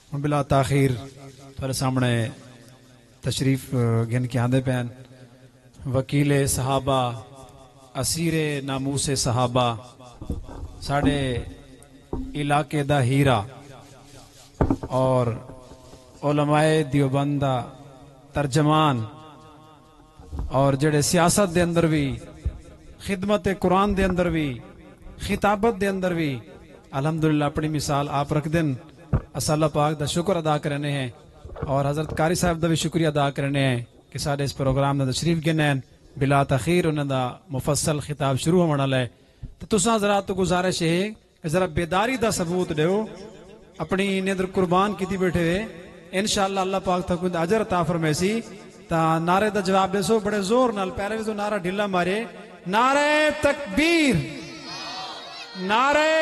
हुण बिला ताखीर थोड़े सामने तशरीफ गिन के आंदे पैन वकील सहाबा असीरे नामूसे सहाबा साढ़े इलाके दा हीरा और उलमाए दियोबंदा तर्जमान और जेड़े सियासत दे अंदर भी खिदमत कुरान दे अंदर भी खिताबत दे अंदर भी अल्हम्दुलिल्लाह अपनी मिसाल आप रख दिन। अस अल्लाह पाक दा शुक्र अदा करने हैं और हज़रत कारी साहब दा भी शुक्रिया अदा करने हैं कि साडे इस प्रोग्राम दा तशरीफ गिने बिला तखीर उन्हां दा मुफस्सल खिताब शुरू होने वाला है। तो तुसां जरा तो गुजारिश है कि जरा बेदारी दा सबूत दो अपनी निदर कुर्बान की बैठे हुए इंशाअल्लाह अल्लाह पाक तक अजर अता फरमाएसी। ता नारे दा जवाब देसो बड़े जोर नाल पहले भी तो नारा ढीला मारे नारे तकबीर नारे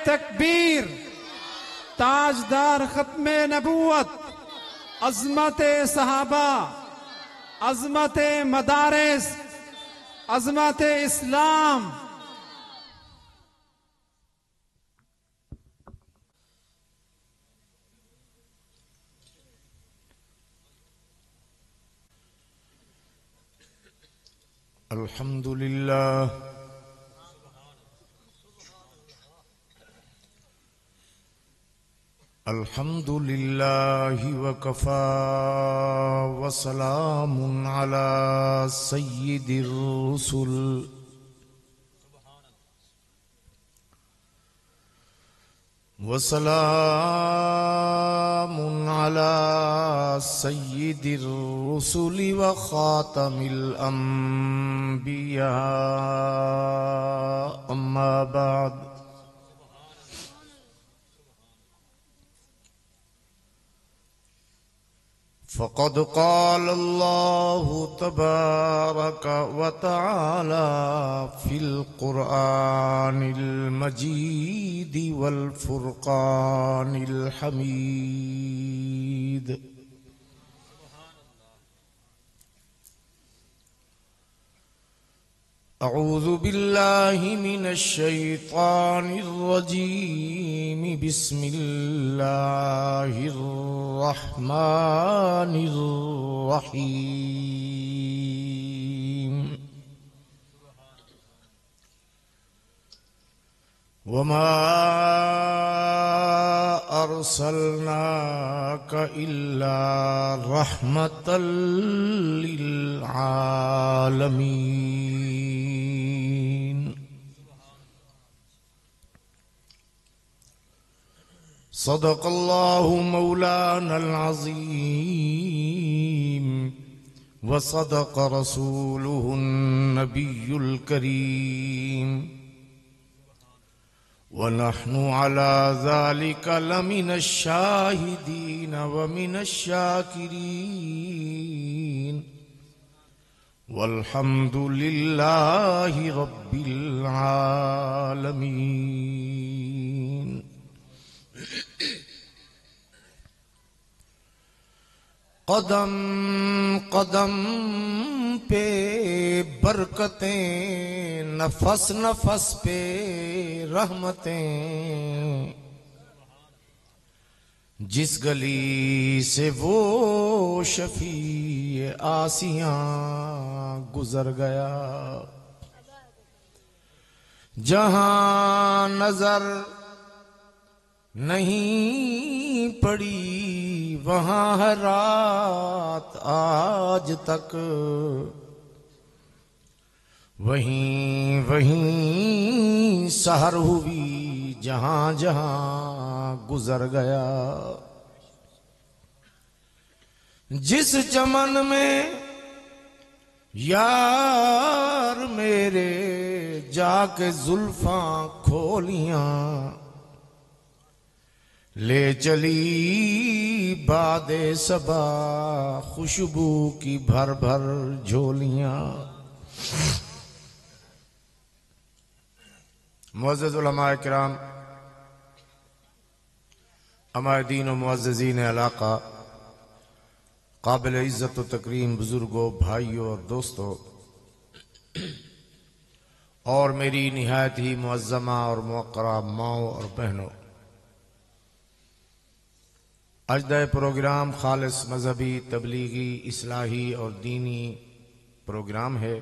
तकबीर ताजदार खत्मे नबूवत अजमत सहाबा अजमत मदारिस अजमत इस्लाम। अल्हम्दुलिल्लाह अल्हम्दुलिल्लाहि वकफा वसलामुन अला सय्यिदिर रुसुल वसलामुन अला सय्यिदिर रुसुलि व खातमिल अंबिया अम्मा बाद। फ़क़द क़ाल अल्लाहु तबारक व तआला फ़िल क़ुरआनिल मजीद वल फ़ुरक़ानिल हमीद। अऊज़ु बिल्लाहि मिनश शैतानिर रजीम बिस्मिल्लाहिर रहमानिर रहीम। वमा अर्सलनाका इल्ला रहमतल लिल आलमीन। सदक़ल्लाहु मौलानल अज़ीम व सदक़ रसूलुहुन नबियुल करीम व नहनु अला ज़ालिका लमिनश शाहिदीन व मिनश शाकिरीन वल्हम्दुलिल्लाहि रब्बिल आलमीन। कदम कदम पे बरकतें नफस नफस पे रहमतें जिस गली से वो शफी आसियां गुजर गया जहां नजर नहीं पड़ी वहां है रात आज तक वहीं वहीं सहर हुई जहां जहां गुजर गया। जिस चमन में यार मेरे जाके जुल्फां खोलियां ले चली बादे सबा खुशबू की भर भर झोलियां। मुअज़्ज़ज़ उलमाए किराम, अमादीन व मुअज़्ज़ज़ीन इलाका, काबिल इज़्ज़त व तकरीम बुजुर्गों, भाइयों और दोस्तों, और मेरी निहायत ही मुअज़्ज़मा और मुअक्करा माओ और बहनों, अज दा प्रोग्राम खालिस मजहबी तबलीगी इस्लाही और दीनी प्रोग्राम है।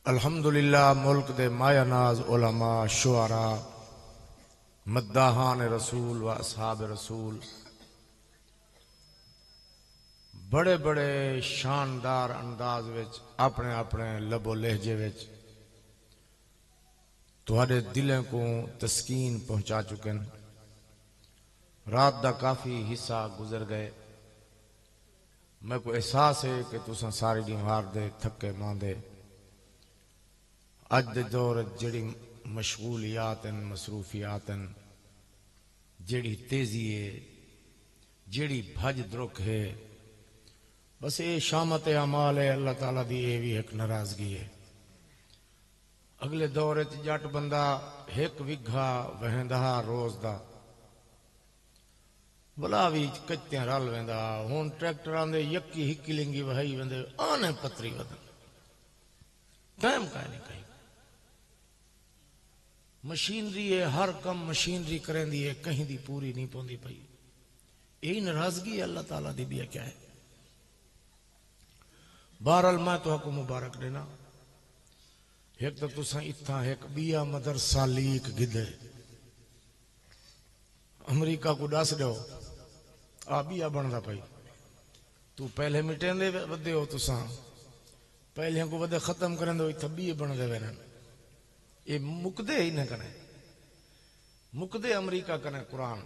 अल्हम्दुलिल्लाह मुल्क दे मायानाज उलमा शुआरा मद्दाहान रसूल व असहाब रसूल बड़े बड़े शानदार अंदाज विच अपने अपने लबो लहजे विच तुहाडे दिलों को तस्कीन पहुंचा चुके हैं। रात दा काफी हिस्सा गुजर गए। मैं को एहसास है कि तुसा सारी दी हार दे थके मांदे अज दे दौर जड़ी मशगूलियात मसरूफियात जड़ी तेजी है जड़ी भज द्रुख है बस ये शामत अमाल है। अल्लाह ताला दी ये भी एक नाराजगी है। अगले दौर जट बंदा एक विघा वहंदा रोज दा भला भी कच्चे रल वेंदा। हुण ट्रैक्टरां दे यक्की हिक्की लिंगी वहाई वेंदे आने पतरी वदन टाइम का नहीं कहीं मशीनरी है। हर कम मशीनरी करेंदी है कहीं दी पूरी नहीं पौंदी पई। यही नाराजगी है अल्लाह ताला दी भी क्या है। बहरहाल मैं तुहाको मुबारक देना। एक तो तुसा इत्था एक बिया मदरसा लीक गिदे अमरीका को दस दो आ बिया बनदा पई। तू पहले मिटेंदे वदे हो तुसा पहले को वदे खत्म करंदे हो इत्था बिये बनदे वेरन। ये मुकदे ही न कने मुकदे अमरीका कने कुरान।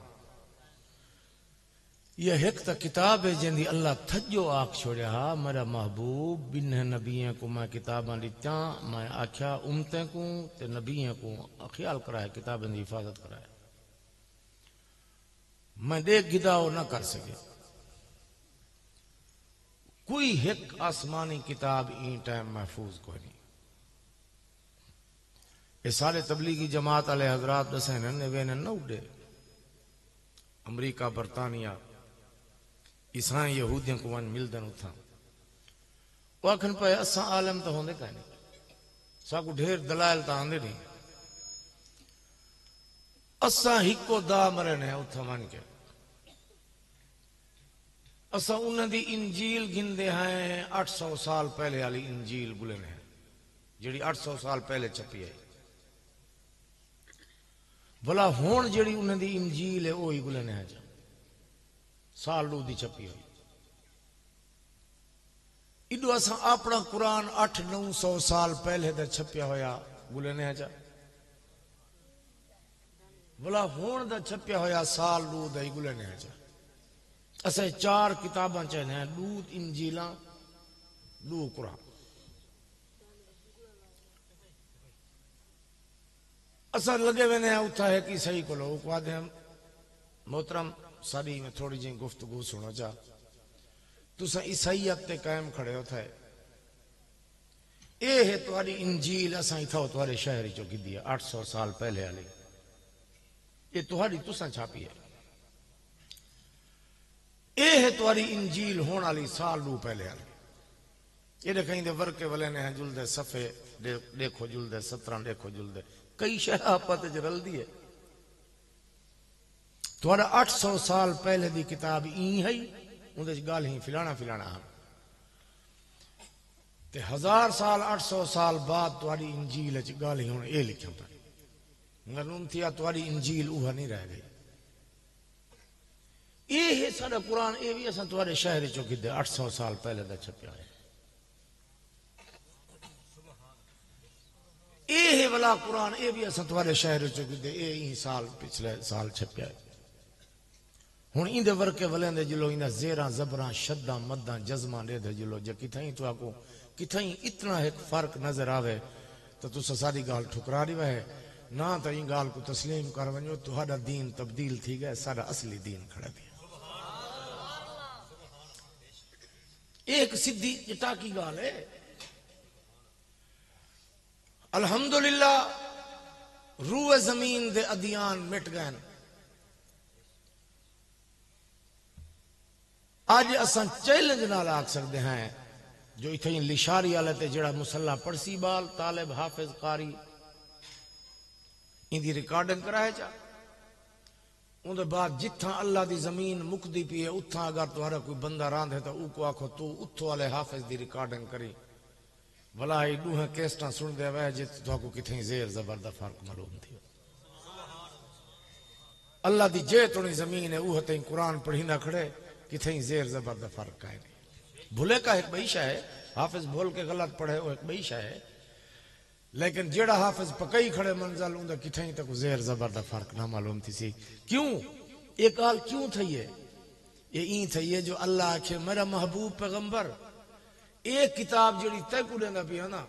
यह एक तो किताब है जिंदी अल्लाह थजो आख छोड़िया मेरा महबूब बिन नबियों को मैं किताबां दित्या मैं आख्या उम्मतें को ते नबियों को ख्याल कराए किताबें की हिफाजत कराए। मैं देख गिदाओ न कर सके कोई एक आसमानी किताब ई टाइम महफूज कोई नहीं। ये सारे तबलीगी जमात वाले हजरात दसे न उड़े अमरीका बरतानिया ईसाई यहूदियों को वन मिलदन उथा वो आखन पे असा आलम तो होंदे का नहीं साकू ढेर दलाल तो आंदे नहीं असा हिको दा मरने उथा मान के असा उन्हें इंजील गिनते हैं 800 साल पहले वाली इंजील गुलन है जी 800 साल पहले छपी है। भला हुण जी उन्हें इंजील है वही गुलन है साल लू दी छपी हुई। इडो असा अपना कुरान 800-900 साल पहले दा छपिया होया गुलने जा भला हुण दा छपिया होया साल लू दा गुलने जा। असा 4 किताबां चने हैं लूत इंजीला लू कुरान। असा लगे वेने उठा है कि सही को लोग वादे मोहतरम साड़ी में थोड़ी जी गुफ्तगू सुनो जा तुसा ईसाईयत ते कायम खड़े हो थे ये है तुम्हारी इंजील असा इथो तुम्हारे शहर चो की दिया 800 साल पहले वाली ये तुम्हारी तुसा छापी है। ये है तुम्हारी इंजील होने वाली साल लू पहले वाली। ये कहीं दे वर्के वाले ने जुलदे सफे देखो जुलदे 17 देखो जुलदे कई शहर आपत रल दी है। तुम्हारा 800 साल पहले दी किताब ई है उन्दे गाल ही फिलाना फिलाना ते 1000 साल 800 साल बाद तुम्हारी इंजील गाल ही हुण ये लिखा पई मालूम थिया तुम्हारी इंजील उहा नहीं रह गई। ये है सारा कुरान ये भी असा तुम्हारे शहर चो किदे 800 साल पहले दा छपिया है। ये है वाला कुरान ये भी असा तुम्हारे शहर चो किदे ये साल पिछले साल छपिया है। हुण इंदे वर्के वलेंदे जिलो इंदा जेरा जबरा शद्दा मद्दा जज्मा दे दे जिलो जे किथाई तो आको किथाई इतना एक फर्क नजर आवे तो तुसा सारी गाल ठुकरा दी है ना तो इन गाल को तस्लीम कर वनो तुहाडा दीन तब्दील थी गया सारा असली दीन खड़ा भी एक सीधी चिटा की गाल है। अल्हम्दुलिल्लाह रूए जमीन दे अदियान मिट गए। आज असा चैलेंज नाल आख सकते हैं जो इतनी लिशारी वाले ते जड़ा मुसल्ला पड़सी बाल तालिब हाफिज कारी इंदी रिकॉर्डिंग कराए जा उनके बाद जिथा अल्लाह की जमीन मुकदी पी है उथा अगर तुम्हारा कोई बंदा रांधे तो उको आखो तू उतो वाले हाफिज की रिकॉर्डिंग करी भला ये दूहे कैसटा सुन दे वह जे तुमको किथे जेर जबर दा फर्क मालूम थी अल्लाह की जे तुनी जमीन है उह तई कुरान पढ़ी ना खड़े किथे जेर जबर दा फर्क है भूले का एक बईशा है हाफिज बोल के गलत पढ़े वो एक बईशा है लेकिन जेड़ा हाफिज पकई खड़े मंजल उनका किथे तक जेर जबर दा फर्क ना मालूम थी सी क्यों एक गाल क्यों थई है ये ई थई है जो अल्लाह आखे मेरा महबूब पैगंबर एक किताब जेड़ी तय को देंदा पिया ना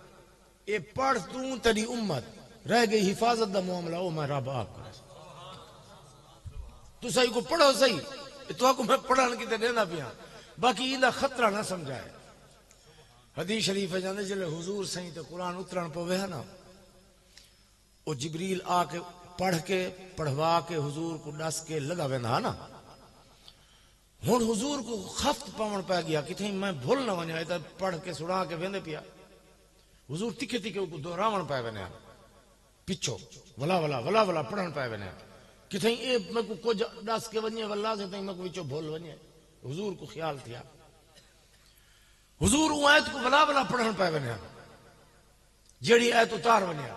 ये पढ़ तू तेरी उम्मत रह गई हिफाजत दा मामला ओ मैं रब आप करे तू सही को पढ़ो सही तो को मैं पढ़न किते देंदा पिया बाकी इंदा खतरा ना समझाए हदीस शरीफ है जाने जले हुजूर सही तो कुरान उतरण पवे है ना वो जिब्रील आके पढ़ के पढ़वा के हुजूर को दस के लगा वेंदा ना हुन हुजूर को खफ्त पवन पै गया किथे मैं भूल ना वने तो पढ़ के सुना के वेंदे पिया हुजूर तिखे तिखे को दोहरावण पै वने पिछो वला वला वला वला पढ़न पै वने किथे ए मैं को कुछ दस के वने वल्ला से तई मैं को विचो भूल वने हुजूर को ख्याल थिया हुजूर आयत को वला वला पढ़न पै वने जेड़ी आयत उतार वने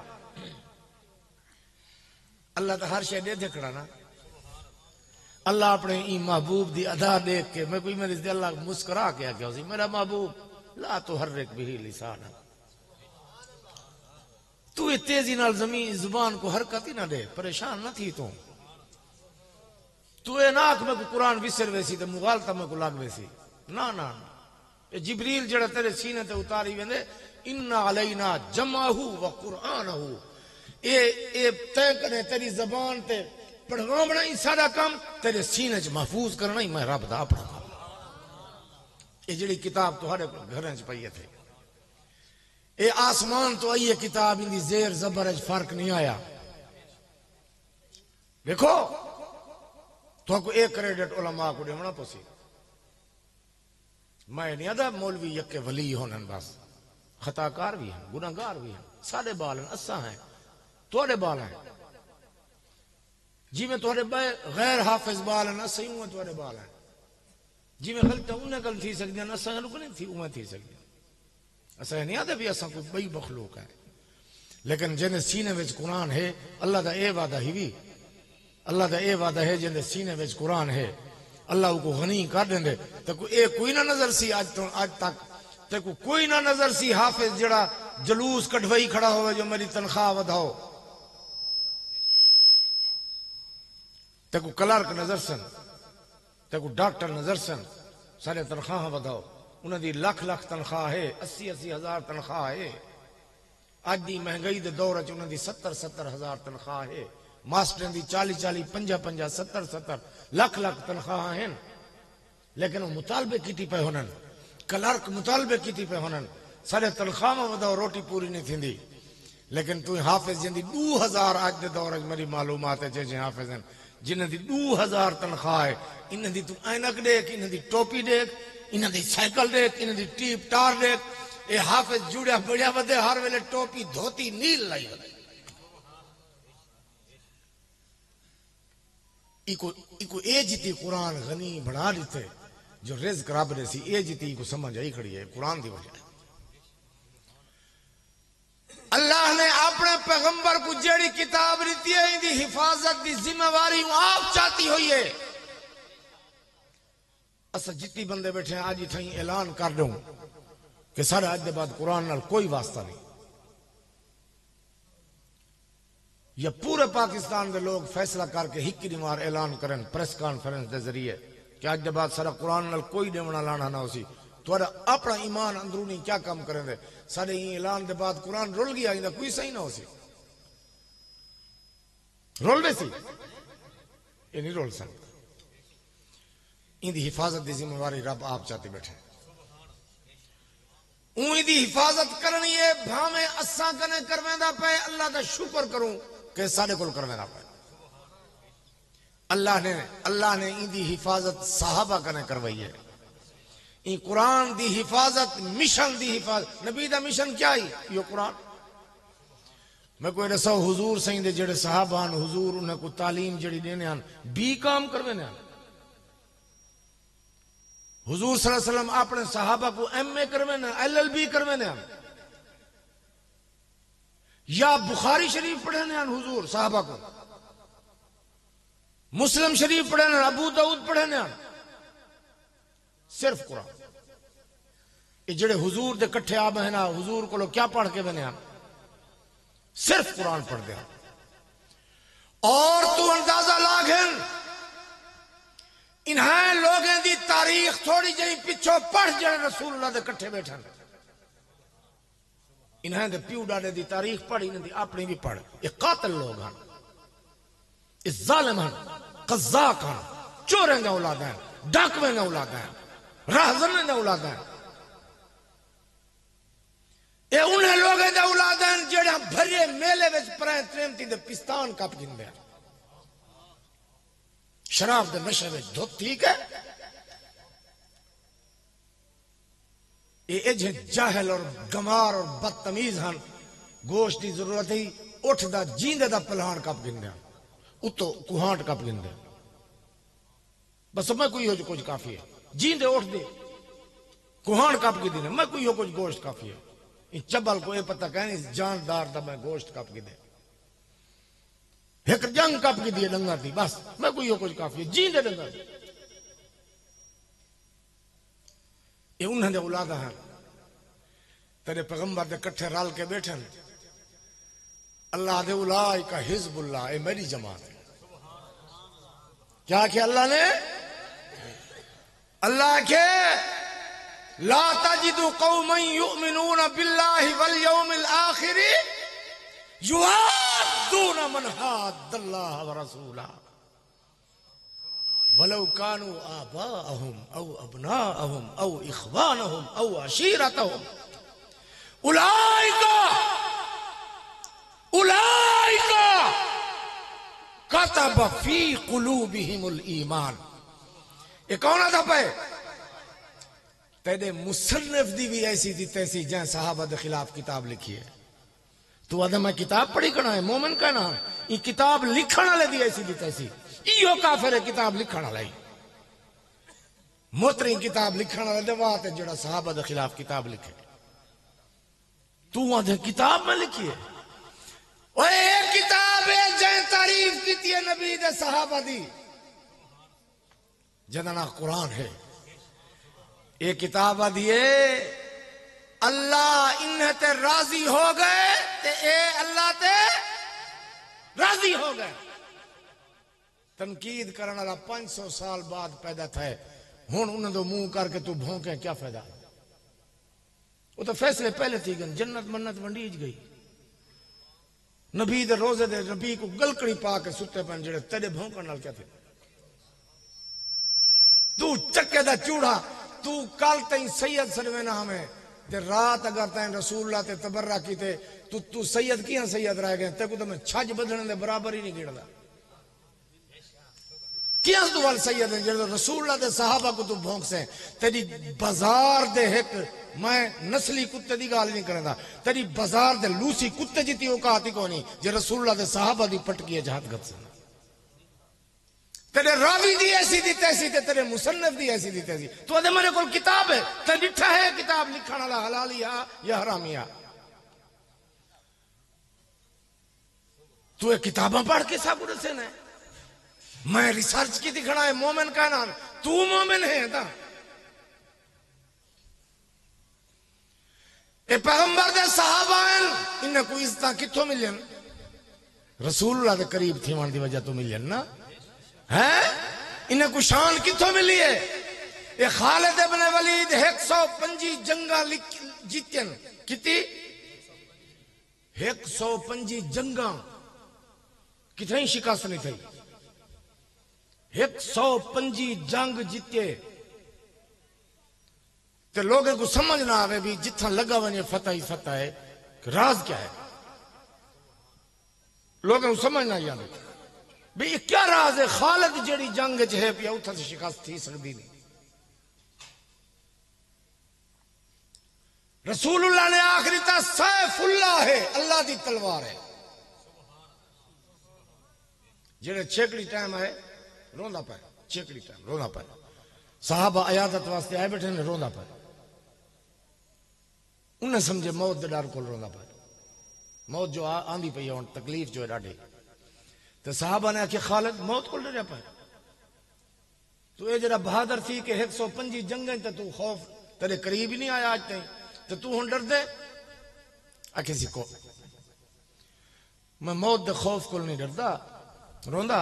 अल्लाह तो हर शय दे देखड़ा ना अल्लाह अपने ई महबूब दी अदा देख के मैं कोई मेरे अल्लाह मुस्कुरा के आ गया मेरा महबूब ला तो हर एक भी लिसान तू तेजी नाल जमीन जुबान को हरकत ही ना दे परेशान ना थी तू ए नाक में कुरान विसर वैसी तो मुगालता में को लाग वैसी ना ना ये जिब्रील जड़ा तेरे सीने ते उतारी वेंदे इन्ना अलैना जमाहु व कुरानहु ए तय करे तेरी जबान ते पढ़वाना ही सारा काम तेरे सीने च महफूज करना ही मैं रब दा अपना काम ये जेड़ी किताब तुम्हारे घर च पई थे ये आसमान तो आई है किताब इंदी जेर जबर च फर्क नहीं आया देखो तो एक क्रेडिट उलमा को देना पोसी मैं नहीं आता मौलवी यके वली होने बस खताकार भी हैं गुनाहगार भी हैं सारे बाल हैं अस्सा हैं थोड़े बाल हैं जिमें थोड़े गैर हाफिज बाल हैं ना सही हुए थोड़े बाल हैं जिमें गलत उन्हें गल थी सकती है ना सही नहीं थी उन्हें थी सकती ऐसा नहीं आता भी ऐसा कोई बई मखलूक है लेकिन जिन्हें सीने में कुरान है अल्लाह का ये वादा ही भी अल्लाह का ये वादा है जिन्हें सीने में कुरान है अल्लाह को गनी कर देंगे तो कोई ना नजर सी आज तक ते कोई ना नजर सी हाफिज जड़ा जलूस कटवाई खड़ा हो जो मेरी तनख्वाह वधाओ ते को क्लर्क नजर सन ते को डॉक्टर नजर सन सारे तनख्वाह वधाओ उन्हें लाख लाख तनख्वाह है 80-80 हजार तनख्वाह है आज की महंगाई के दौर च उन्हें 70-70 हजार तनख्वाह है मास्टर की 40-40 50-50 70-70 लाख लाख तनख्वाह हैं लेकिन वो मुतालबे की पे होने क्लर्क मुतालबे की पे होने सारे तनख्वाह में वधाओ रोटी पूरी नहीं थी लेकिन तू हाफिज जिंदी 2000 आज के दौर मेरी मालूमात है जे हाफिज हैं जिन्हें 2000 तनख्वाह है इन्हें दी तू ऐनक देख इन्हें दी टोपी देख इन्हें दी साइकिल देख इन्हें दी टीप टार देख ये हाफिज जुड़िया बढ़िया बदे हर वेले टोपी धोती नील लाई वदे इको ए जीती कुरान गनी बना देते जो रिज़्क़ रब ने सी ए जीती को समझ आई खड़ी है कुरान दी वजह अल्लाह ने अपने पैगंबर को जेड़ी किताब दी है इनकी हिफाजत की जिम्मेवारी आप चाहती हुई है असा जितनी बंदे बैठे हैं आज ही ऐलान कर दूं कि सारे आज के बाद कुरान नाल कोई वास्ता नहीं या पूरे पाकिस्तान के लोग फैसला करके हिक्की मार ऐलान करें प्रेस कॉन्फ्रेंस के जरिए कि आज के बाद सारा कुरान नाल कोई देवना लाना ना उसी थोड़ा अपना ईमान अंदरूनी क्या काम करेंगे सारे ऐलान के बाद कुरान रुल गया इन्हें कोई सही ना हो सी रोल वैसी ये नहीं रोल सकता इनकी हिफाजत की जिम्मेवारी रब आप चाहते बैठे इनकी हिफाजत करनी है भावे असा कने करवेंदा पे अल्लाह का शुक्र करूं कि साडे कोल करवेंदा पे अल्लाह ने इनकी हिफाजत साहबा कने करवाई है इन कुरान दी हिफाजत मिशन दी हिफाजत नबी दा मिशन क्या है यो कुरान मैं कोई दसो हुजूर सही दे जेड़े सहाबान हुजूर उन्हें को तालीम जड़ी देने आन बी काम करवे ने हुजूर सल्लल्लाहु अलैहि वसल्लम अपने सहाबा को एमए करवे ने एलएलबी करवे ने या बुखारी शरीफ पढ़े ने हुजूर सहाबा को मुस्लिम शरीफ पढ़े ने अबू दाऊद पढ़े ने सिर्फ कुरान ये जेड़े हुजूर दे कट्ठे आ बहना हुजूर को क्या पढ़ के बने सिर्फ कुरान पढ़ दिया और तू अंदाजा लागन इन्हें लोगों की तारीख थोड़ी जी पिछो पढ़ जड़े रसूलुल्लाह दे कट्ठे बैठन इन्हें दे प्यू डाडे दी तारीख पढ़ इन्हें दी अपनी भी पढ़ ये कातिल लोग हैं ये जालिम हैं कज़्ज़ाक हैं चोरें दा औलाद हैं डाकवे दा औलाद हैं राहज़न दा औलाद हैं ये उन्हें लोगों दा औलाद हैं जेड़ा भरे मेले विच परे प्रेमती दे पिस्तान कप गिनदे शराब दे नशे में धुत ठीक है ये जाहल और गमार और बदतमीज हैं गोश्त की जरूरत ही उठदा जींदे दा पलान कप गिनदे उतो कुहांट कप गिनदे बस मैं कोई हो जो कुछ काफी है जींदे उठ दे कुहांट कप गिनदे मैं कोई हो कुछ गोश्त काफी है इन चबल को ये पता कहनी जानदार दा मैं गोश्त कप गिनदे एक जंग कप की दिए डंगा थी बस मैं कोई कुछ काफी है जींदे डंगा ये उन्होंने औलादा है तेरे पैगंबर दे कट्ठे रल के बैठे अल्लाह दे उलाई का हिजबुल्लाह ये मेरी जमात है क्या किया अल्लाह ने अल्लाह के ला तजिदु कौमन युमिनून बिल्लाहि वल यौमिल आखिर युआद्दून मन हाद्दल्लाह व रसूला वलौ कानू आबाअहुम औ अबनाअहुम औ इख्वानहुम औ अशीरतहुम उलाइका कतब फी कुलूबिहिमुल ईमान ये कौन था पे तेरे मुसन्निफ दी भी ऐसी थी तैसी जहां सहाबा के खिलाफ किताब लिखी है तू आदम मैं किताब पढ़ी करना है मोमिन कहना ये किताब लिखण वाले दी ऐसी दी तैसी इहो काफिर है किताब लिखण वाला ही मोतरी किताब लिखण वाले दे बात है जेड़ा सहाबा के खिलाफ किताब लिखे तू आदे किताब में लिखी है ओए ये किताब है जय तारीफ की है नबी दे सहाबा दी जना कुरान है ये किताब दिए अल्लाह इन्हें ते राजी हो गए ते ए अल्लाह ते राजी हो गए तनकीद करने वाला 500 साल बाद पैदा थे हुन उन्हें तो मुंह करके तू भौंके क्या फायदा वो तो फैसले पहले थी गए जन्नत मन्नत वंडीज गई नबी दे रोजे दे नबी को गलकड़ी पा के सुते पन जेड़े तेरे भौंकण नाल क्या थे तू चक्के दा चूड़ा तू कल तई सैयद सरवेना हमें ते रात अगर तैन रसूलुल्लाह ते तबर्रा की थे तू सैयद किया सैयद रह गए ते को तो मैं छज बदलने दे बराबर ही नहीं गिनदा किया तू वाल सैयद है जेड़े रसूलुल्लाह दे सहाबा को तू भौंक से तेरी बाजार दे एक मैं नस्ली कुत्ते दी गाल नहीं करदा तेरी बाजार दे लूसी कुत्ते जिती औकात ही कोनी जे रसूलुल्लाह दे सहाबा दी पटकी है जहाद गत से तेरे रावी दी ऐसी दी तैसी ते तेरे मुसन्निफ दी ऐसी दी तैसी तो अदे मेरे को किताब है ते डिठा है किताब लिखण वाला हलालिया या हरामिया तू ये किताबां पढ़ के सब दसे ने मैं रिसर्च की दिखना है मोमिन कहना तू मोमिन है ता ए पैगंबर दे सहाबा इन्हें कोई इज्जत किथों मिलन रसूलुल्लाह दे करीब थीवन दी वजह तो मिलन ना है इन्हें को शान किथों मिली है ये खालिद इब्न वलीद 125 जंगा जीतन कितनी 125 जंगा कितनी शिकस्त नहीं थी 125 जंग जीते तो लोगों को समझ ना आवे भी जिथा लगा वने फतह ही फतह है राज क्या है लोगों को समझ ना आवे भी ये क्या राज है खालिद जेड़ी जंग च है पिया उथा से शिकस्त थी सकती नहीं रसूलुल्लाह ने आखिरी ता सैफुल्लाह है अल्लाह दी तलवार है जेड़े छेकड़ी टाइम है रोंदा पाए, छेकड़ी टाइम रोंदा पाए। साहबा अयादत वास्ते आए बैठे ने रोंदा पाए, उन्हें समझे मौत दे डर को रोंदा पाए। मौत जो आंदी पई है तकलीफ जो है ॾाढी। तो साहबा ने आखिया खालिद मौत को डरिया पाए, तू ये जरा बहादुर थी कि 125 जंगें तो तू खौफ तेरे करीब ही नहीं आया आज तक, तो तू हुन डर दे? आखे सी को मैं मौत दे खौफ को नहीं डरदा, रोंदा।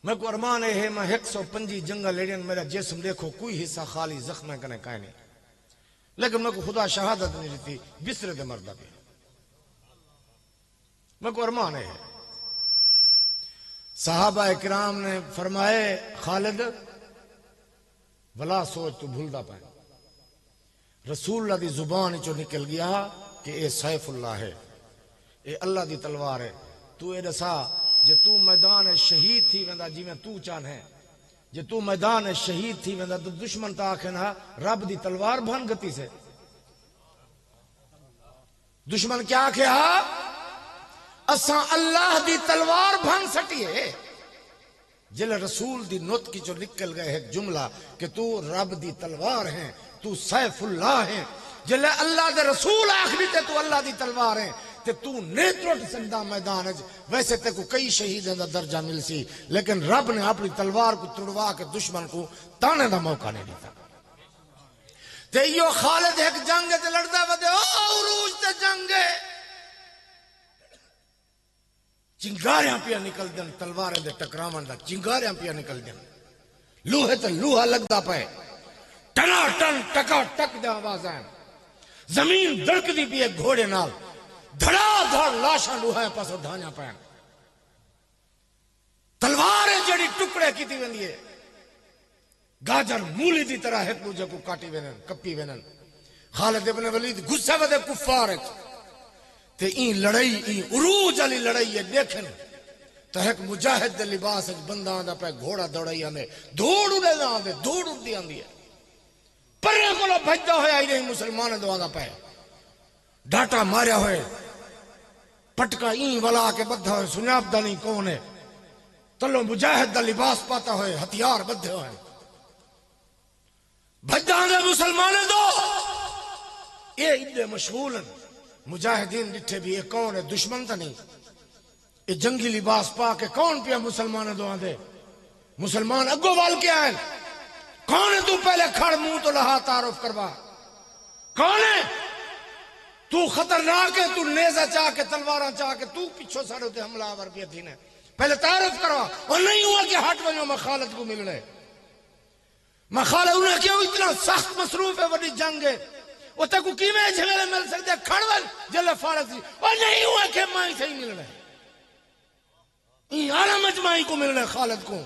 मैं को अरमान है मैं 125 जंगा लेड़ियन, मेरा जिस्म देखो कोई हिस्सा खाली जख्म कने काहे नहीं, लेकिन मैं को खुदा शहादत नहीं देती बिस्तरे दे मरदा पे। मैं को अरमान है। साहबा इकराम ने फरमाए खालिद भला सोच तू भूलदा पाए, रसूलुल्लाह दी जुबान चो निकल गया कि ए सैफुल्लाह है, ए अल्लाह दी तलवार है। तू ए दसा जे तू मैदान शहीद थी वेंदा जिवें तू चाहन है, जे तू मैदान शहीद थी वेंदा तो दुश्मन ता आखे ना रब दी तलवार भन गति से। दुश्मन क्या आखे हा असा अल्लाह दी तलवार भन सटिए। जिले रसूल दी नुत की जो निकल गए एक जुमला कि तू रब दी तलवार है, तू सैफुल्लाह है, जिले अल्लाह दे रसूल आखरी ते तू अल्लाह दी तलवार है ते तू नहीं त्रुट सकदा मैदान। वैसे ते को कई शहीदों का दर्जा मिल सी, लेकिन रब ने अपनी तलवार को तुड़वा के दुश्मन को ताने का मौका नहीं दिता। ते यो खालिद एक जंग ते लड़दा वदे ओ उरूज ते जंग चिंगारियां पिया निकल दिन, तलवारें दे टकरावन दा चिंगारियां पिया निकल दिन, लोहे ते लोहा लगदा पे, टना टन टका टक दी आवाज़ां, जमीन धड़कदी पई घोड़े नाल, धड़ाधड़ लाशां लोहे पासों ढाणियां पैन, तलवारें जड़ी टुकड़े कीती वेंदी है गाजर मूली दी तरह एक दूजे को काटी वेनन कप्पी वेनन। खालिद इब्न वलीद गुस्से वदे कुफार ते ई लड़ाई ई उरूज वाली लड़ाई है देखन तो एक मुजाहिद दे लिबास च बंदा आंदा पे घोड़ा दौड़ाई आंदे दौड़ उड़े आंदे दौड़ उड़दी आंदी है परे कोला भजदा होया ही नहीं मुसलमान दो आंदा पे डाटा मारिया होए पटका ई वाला के बद्धा होए सुनाबदा नहीं कौन है तलो मुजाहिद दा लिबास पाता होए हथियार बद्धे होए भजदा आंदे मुसलमान दो ये इतने मशगूल मुजाहिदीन डिठे भी ये कौन है दुश्मन तो नहीं ये जंगी लिबास पा के कौन पिया मुसलमान दो आंदे मुसलमान अगो वाल के आए कौन है तू पहले खड़ मुंह तो लहा तारुफ करवा कौन है तू खतरनाक है तू नेजा चाह के तलवार चाह के तू पिछो सारे उते हमलावर भी थी ने पहले तारुफ करवा और नहीं हुआ कि हट वनो मैं खालिद को मिलने मैं खालिद उन्हें क्यों इतना सख्त मसरूफ है बड़ी जंग है वो तक किवें झगड़े मिल सकते खड़वन जले फारक थी और नहीं हुआ कि माई से ही मिलने आलम अजमाई को मिलने खालिद को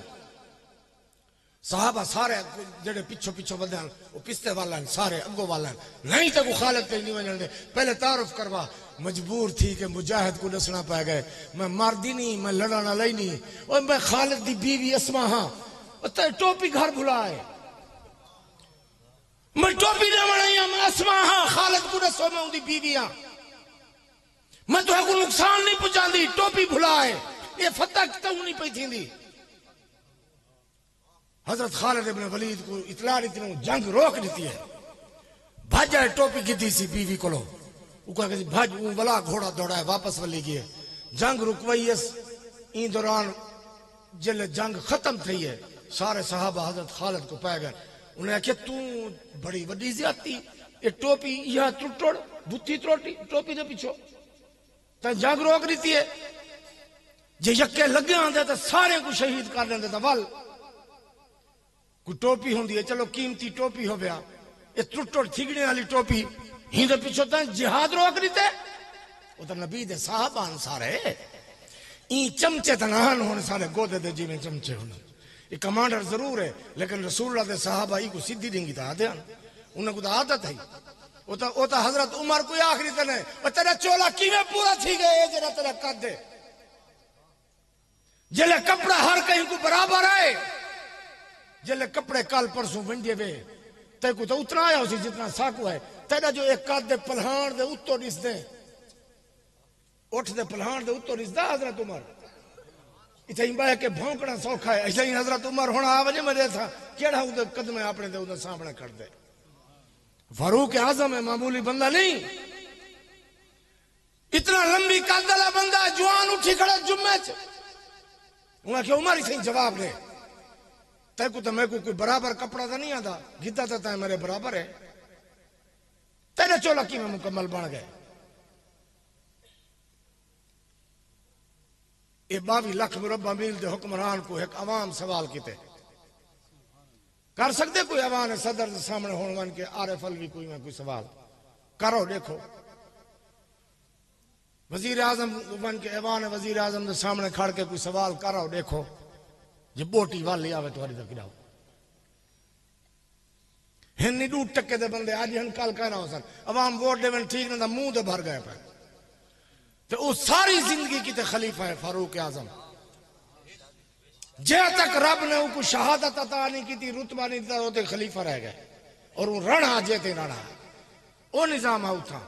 साहबा सारे जेडे पिछो पिछो बदे वो पिस्ते वाला सारे अगो वाला नहीं तक खालिद पे नहीं वजन दे पहले तारुफ करवा मजबूर थी कि मुजाहिद को दसना पै गए मैं मरदी नहीं मैं लड़ना लाई नहीं और मैं खालिद दी बीवी अस्मा हाँ टोपी घर भुलाए मैं टोपी न बनाई मैं अस्मा हाँ खालिद को दसो मैं उनकी बीवी हाँ मैं तो को नुकसान नहीं पहुंचाती टोपी भुलाए ये फतह क्यों नहीं पई थी हजरत खालिद इब्न वलीद को इतला दी थी जंग रोक दी है भाजा टोपी गिद्दी सी बीवी को भज वाला घोड़ा दौड़ा है वापस वली गए जंग रुकवाई इन दौरान जिले जंग खत्म थी है सारे साहबा हजरत खालिद को पै गए उन्हें आखिया तू बड़ी वड्डी ज्यादती ये टोपी यह टुटोड़ बुत्ती त्रोटी टोपी दे पिछो तो जंग रोक दी है जे यक्के लगे आंदे तो सारे को शहीद कर देंगे तो वल कोई टोपी होंगी है चलो कीमती टोपी हो गया ये टुटोड़ थिगड़े वाली टोपी ही तो पिछो तक जिहाद रोक दी वो तो नबी दे साहबान सारे ई चमचे तो नहान होने सारे गोदे दे जिमें चमचे होने ये कमांडर जरूर है लेकिन रसूलुल्लाह दे साहबा ई को सीधी देंगी तो आदे उन्हें कुछ आदत है वो तो हजरत उमर कोई आखिरी तने और तेरा चोला किवें पूरा थी गए जरा तेरा कद दे जले कपड़ा हर कहीं को बराबर है जले कपड़े कल परसों वंडे वे ते को तो उतना आया उसी जितना साकू है तेरा जो एक कद दे पलहान दे उत्तो दिस दे उठ दे पलहान दे उत्तो दिस दा हजरत उमर इथे बह के भौंकना सौखा है। ऐसे ही हजरत उमर होना आ वजे मेरे था केड़ा उधर कदम अपने दे उधर सामने कर दे। फारूक आजम है, मामूली बंदा नहीं। इतना लंबी कादला बंदा जवान उठी खड़ा जुम्मे च उन्हें उमर ही जवाब दे तैको तो मैं को कोई बराबर कपड़ा तो नहीं आता गीता तो तय मेरे बराबर है तेरे चोला की में मुकम्मल बन गए। ये 22 लाख मुरब्बा मील के हुक्मरान को एक अवाम सवाल किते कर सकते कोई अवान है सदर के सामने होने वन के आरिफ अलवी कोई में कोई सवाल करो देखो। वजीर आजम बन के ऐवान वजीर आजम के सामने खड़ के कोई सवाल करो देखो जो बोटी वाली आवे तुम्हारी तक गिराओ हिन्नी 2% दे बंदे आज हन कल कहना हो सन अवाम वोट देवन ठीक ना मुंह दे भर गए पे तो वो सारी जिंदगी की खलीफा है फारूक आजम। जे तक रब ने उनको शहादत अता नहीं की थी रुतबा नहीं दिता होते खलीफा रह गए और वो रणा जेते रणा वो निजाम है उठा।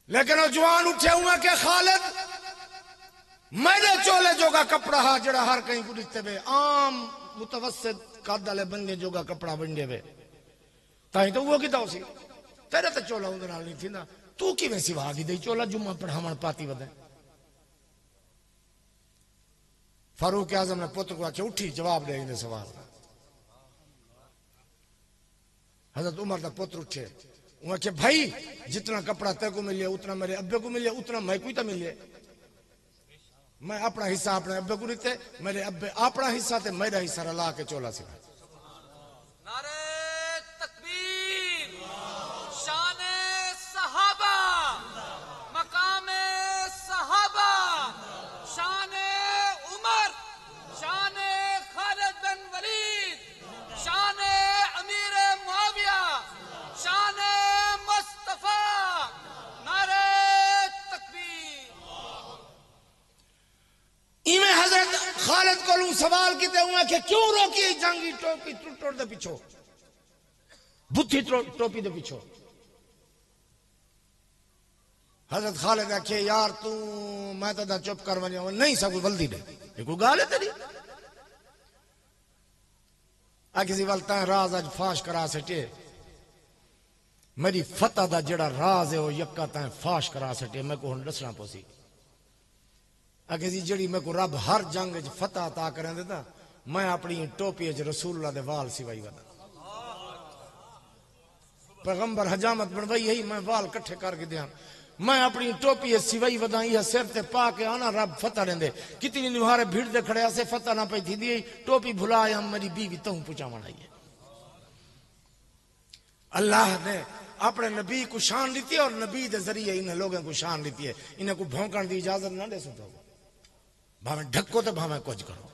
लेकिन वो जवान उठे हुए के खालिद मेरे चोले जोगा कपड़ा हा जड़ा हर कहीं को दिखते वे आम मुतवस्सित कादले बंदे जोगा कपड़ा बंदे वे ताई तो वो किता उसी तेरे तो चोला उधर नहीं थी ना तू कि वैसी भागी दे चोला जुम्मा पढ़ावण पाती वदे। फारूक आजम ने पुत्र को आके उठी जवाब दे इन्हें सवाल। हजरत उमर का पुत्र उठे उनके भाई जितना कपड़ा तय को मिले उतना मेरे अब्बे को मिले उतना मैं कोई तो मिले मैं अपना हिस्सा अपने अब्बे को देते मेरे अब्बे अपना हिस्सा थे मेरा हिस्सा रला के चोला सिखा। नारे तकबीर शाने सहाबा मकामे सहाबा शाने उमर शाने खालिद बिन वलीद शाने अमीर मुआविया शाने मुस्तफा नारे तकबीर। इमे हजरत खालिद को सवाल किते हुए कि क्यों रोकी जंगी टोपी टोड़ दे पीछो बुद्धि टोपी दे पीछो। हजरत खालिद आखे यार तू मैं तो चुप कर वने नहीं सब बल्दी दे ये कोई गाल है तेरी आ किसी वलता राज आज फाश करा सटे मेरी फतह दा जड़ा राज है वो यक्का तय फाश करा सटे मैं को हुन दसना पोसी आगे जी जड़ी मैं को रब हर जंग च फतह अता करें देता मैं अपनी टोपी च रसूलुल्लाह दे वाल सिवाई वदा पैगंबर हजामत बनवाई यही मैं वाल इकट्ठे करके दिया मैं अपनी टोपी सिवाई वदा यह सिर ते पा के आना रब फतह देंदे कितनी निहारे भीड़ दे खड़े से फतह ना पई थी दी टोपी भुलाया मेरी बीवी तहू पुचावण आई है। अल्लाह ने अपने नबी को शान दी और नबी के जरिए इन लोगों को शान दी है इन्हें को भौंकण की इजाजत ना दे सकते भावे ढक्को तो भावे कुछ करो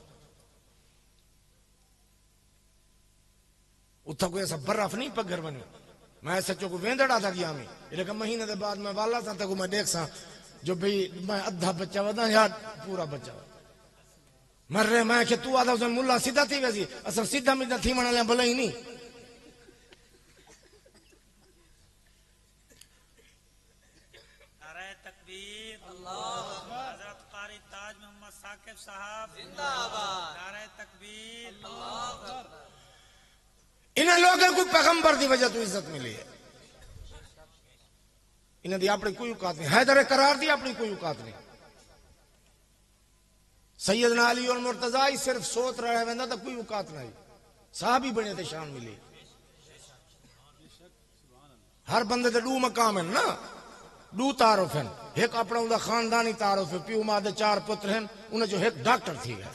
उतना कोई ऐसा बर्फ नहीं पगर बने मैं सचो को वेंदड़ा था गया मैं लेकिन महीने के बाद मैं वाला था तक मैं देख सा जो भाई मैं अद्धा बच्चा वदा यार पूरा बच्चा मर रहे मैं कि तू आधा उसे मुल्ला सीधा थी वैसी असल सीधा मिधा थी मना लिया भले ही नहीं। इन्हें लोगों को पैगंबर की वजह तो इज्जत मिली है इन्हें दी अपनी कोई औकात नहीं हैदर करार दी अपनी कोई औकात नहीं। सैयदना अली और मुर्तजा ही सिर्फ सोच रहा है तो कोई औकात नहीं साहब ही बने थे शान मिली हर बंदे ते 2 मकाम है ना 2 तारुफ हैं एक अपना उनका खानदानी तारुफ है प्यू मां दे 4 पुत्र हैं उन्हें जो एक डॉक्टर थी गए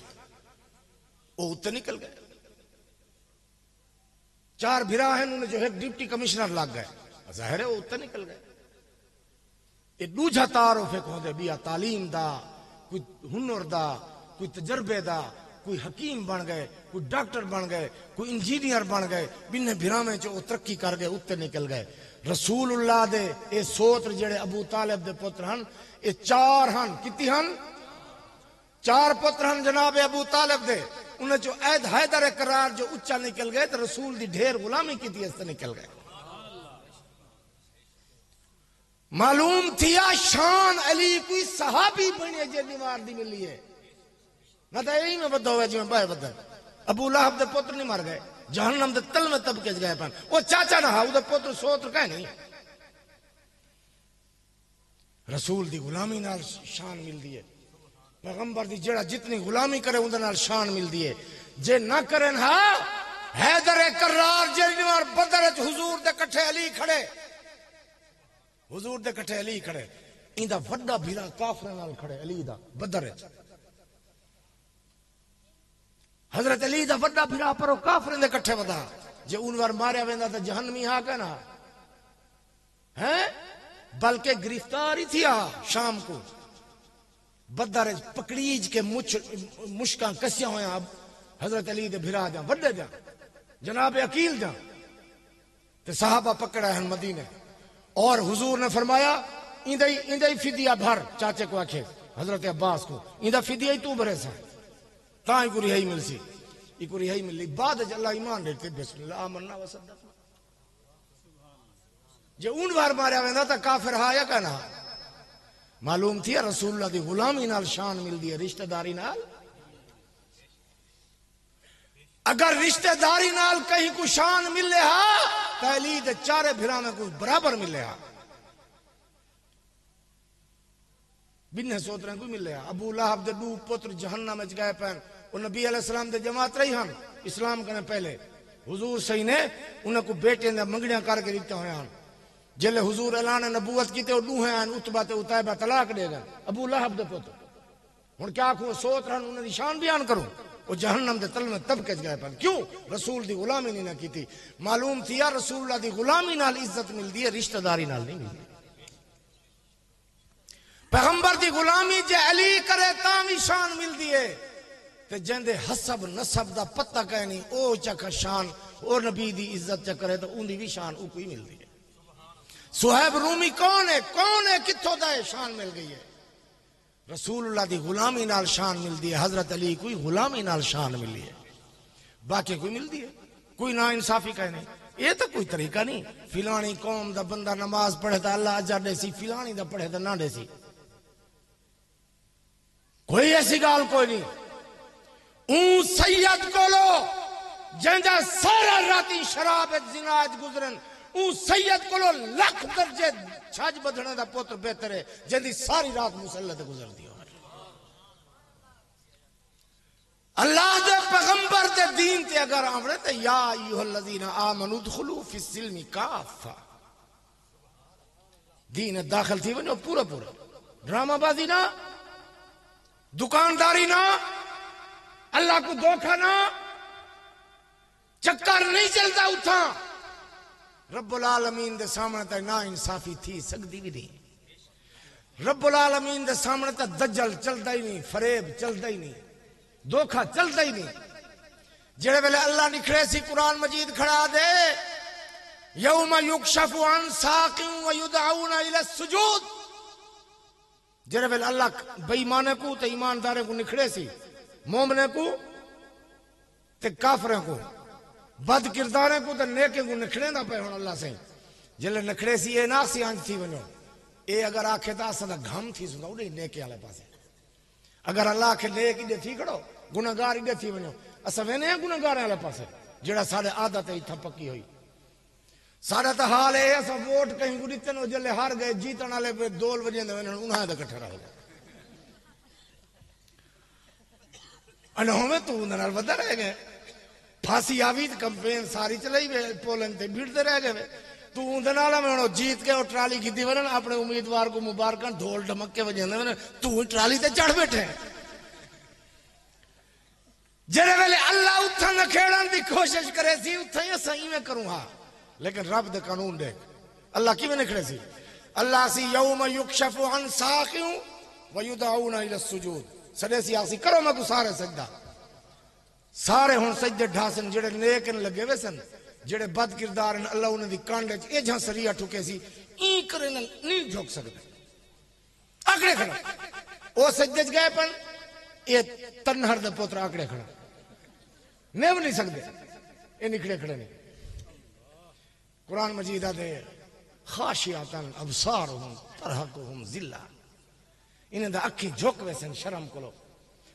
वो उत्ते निकल गए 4 भिरा हैं उन्हें जो एक डिप्टी कमिश्नर लग गए जाहिर है वो उत्ते निकल गए। ये दूजा तारुफ है होंदे बिया तालीम दा कोई हुनर दा कोई तजर्बे दा कोई हकीम बन गए कोई डॉक्टर बन गए कोई इंजीनियर बन गए बिन्ने भिरा में जो तरक्की कर गए उत्ते निकल गए। रसूलुल्लाह दे ये सोत्र जेड़े अबू तालिब दे पुत्र हन ये 4 हन कितनी हन 4 पुत्र हन जनाब अबू तालिब दे उन्हें जो ऐद हैदर करार जो उच्चा निकल गए तो रसूल दी ढेर गुलामी की थी इससे निकल गए। मालूम थिया शान अली कोई सहाबी बने जे दीवार दी मिली है ना तो यही में बदा हुआ जिम्मे बाहर बदन अबू लहब दे पुत्र नहीं मर गए जहन्नम दे तल में तबके गए पन वो चाचा ना हा उदा पुत्र सोत्र कह नहीं रसूल दी गुलामी नाल शान मिलदी है पैगंबर दी जेड़ा जितनी गुलामी करे उनदे नाल शान मिलदी है जे ना करन हा हैदर करार जेलवार बदर च हुजूर दे कट्ठे अली खड़े हुजूर दे कट्ठे अली खड़े इंदा वड्डा भीरा काफिरां नाल खड़े अली दा बदर च हजरत अली दा वड्डा भीरा पर काफिरां दे कट्ठे वदा जे उनवार मारिया वेंदा ते जहन्नमी हा कहना हैं बल्कि गिरफ्तार ही थी शाम को बदर पकड़ीज के मुश्का कसिया होया हजरत अली दे भिरा जा वड्डे जा जनाब अकील जा ते साहबा पकड़ा है मदीने और हुजूर ने फरमाया इंदा ही फिदिया भर चाचे को आखे हजरत अब्बास को इंदा फिदिया ही तू भरे सा ताई को रिहाई मिलसी इको रिहाई मिली बाद अल्लाह ईमान देते बिस्मिल्लाह आमन्ना व सद्दक़ना जे उन बार मारिया वेंदा तो काफिर हा या कहना मालूम थी रसूलुल्लाह दी गुलामी नाल शान मिलदी है रिश्तेदारी नाल अगर रिश्तेदारी नाल कहीं को शान मिले हा पहली दे चारे भिरा में कुछ बराबर मिले हा बिन्ने सोतरे को मिले हा अबू लहब दे दू पुत्र जहन्नम में गए पैन वो नबी अलैहि सलाम दे जमात रही हन इस्लाम करने पहले हुजूर सही ने उन्हें को बेटे ने मंगड़ियां करके दिते हुए हन जिले हुजूर ऐलान नबूवत की दूहे उतबा ते उतैबा तलाक देगा अबू लहब दे पुत्र हुन क्या को सोत रहन उन्हें निशान बयान करूं वो जहन्नम दे तल में तब कच गए पर क्यों रसूल दी गुलामी नहीं ना की थी मालूम थी यार रसूलुल्लाह दी गुलामी नाल इज्जत मिलदी है रिश्तेदारी नाल नहीं मिलदी पैगंबर दी गुलामी जे अली करे तां भी शान मिलदी है ते जेंदे हसब नसब दा पता कह नहीं ओ चख शान ओ नबी दी इज्जत च करे तो उंदी भी शान ऊ कोई मिलदी है सुहैब रूमी कौन है कित्थों दा है शान मिल गई है रसूलुल्लाह दी गुलामी नाल शान मिलदी है हजरत अली कोई गुलामी नाल शान मिली है बाकी कोई मिलदी है कोई ना इंसाफी कह नहीं ये तो कोई तरीका नहीं फिलानी कौम दा बंदा नमाज पढ़े तो अल्लाह अजर दे सी फिलानी दा पढ़े तो ना दे सी कोई ऐसी गाल कोई नहीं सैयद कोलो जंजा सारा राती शराब जिनाज गुजरन सैयद को लख दर्जे छज बधने का पुत्र बेहतर है जिंदी सारी रात मुसल्ले ते गुजरती हो अल्लाह दे पैगंबर दे दीन ते अगर आवड़े ते या अय्युहल्लज़ीना आमनू उदखुलू फिस्सिल्मी काफा दीन दाखिल थी वनो पूरा पूरा ड्रामाबाजी ना दुकानदारी ना अल्लाह को धोखा ना चक्कर नहीं चलता उठा रब्बुल आलमीन दे सामने तक ना इंसाफी थी सकती भी नहीं रब्बुल आलमीन दे सामने तक दज्जल चलता ही नहीं फरेब चलता ही नहीं धोखा चलता ही नहीं जेड़े वेले अल्लाह निखड़े सी कुरान मजीद खड़ा दे यौम युकशफु अन साकिन व युदऊना इला सुजूद जेड़े वेले अल्लाह बेईमाने को ते ईमानदारे को निखड़े सी मोमने को ते काफिरों को बद किरदारे को तो नेके को निखड़े ना पे हुन अल्लाह से जिले निखड़े सी ए ना सी आंज थी वनो ए अगर आखे ता असा घम थी सुना उडे नेके वाले पासे अगर अल्लाह के नेक दे थी खड़ो गुनाहगार दे थी वनो असा वेने गुनाहगार वाले पासे जेड़ा साडे आदत है इथा पक्की हुई साडा तो हाल है असा वोट कहीं को दिते नो जिले हार गए जीतन वाले पे दोल वजेंदे वने उन्हां दा इकट्ठा रह गए अन होवे तू नाल वदा रह गए फांसी आवी तो कंपेन सारी चलाई वे पोलिंग ते भीड़ते रह गए तू उनदे नाल में जीत के ट्राली की वरन अपने उम्मीदवार को मुबारक ढोल ढमक्के वजेंदे वरन तू ट्राली ते चढ़ बैठे जेरे वेले अल्लाह उठा नखेड़न दी कोशिश करे सी उठा ही सही में करूं हां लेकिन रब दे कानून देख अल्लाह किवें निखड़े सी अल्लाह सी यौम युकशफु अन साकिन व युदऊना इला सुजूद सदे सी आसी करो मैं गुसारे सजदा सारे हुन सजदे ढासन जेड़े नेक न लगे वे सन जेड़े बद किरदार न अल्लाह उन्हां दी कांडे च ए सरिया ठुके सी ई करे नहीं झुक सकदे आकड़े खड़ा ओ सजदे च गए पन ए तनहर दे पुत्र आकड़े खड़ा नेव नहीं सकदे ए निखड़े खड़े नहीं कुरान मजीद आदे खाशियातन अबसारहुम तरहकुहुम जिल्ला इन्हां दा अखी झुक वे सन शर्म कोलो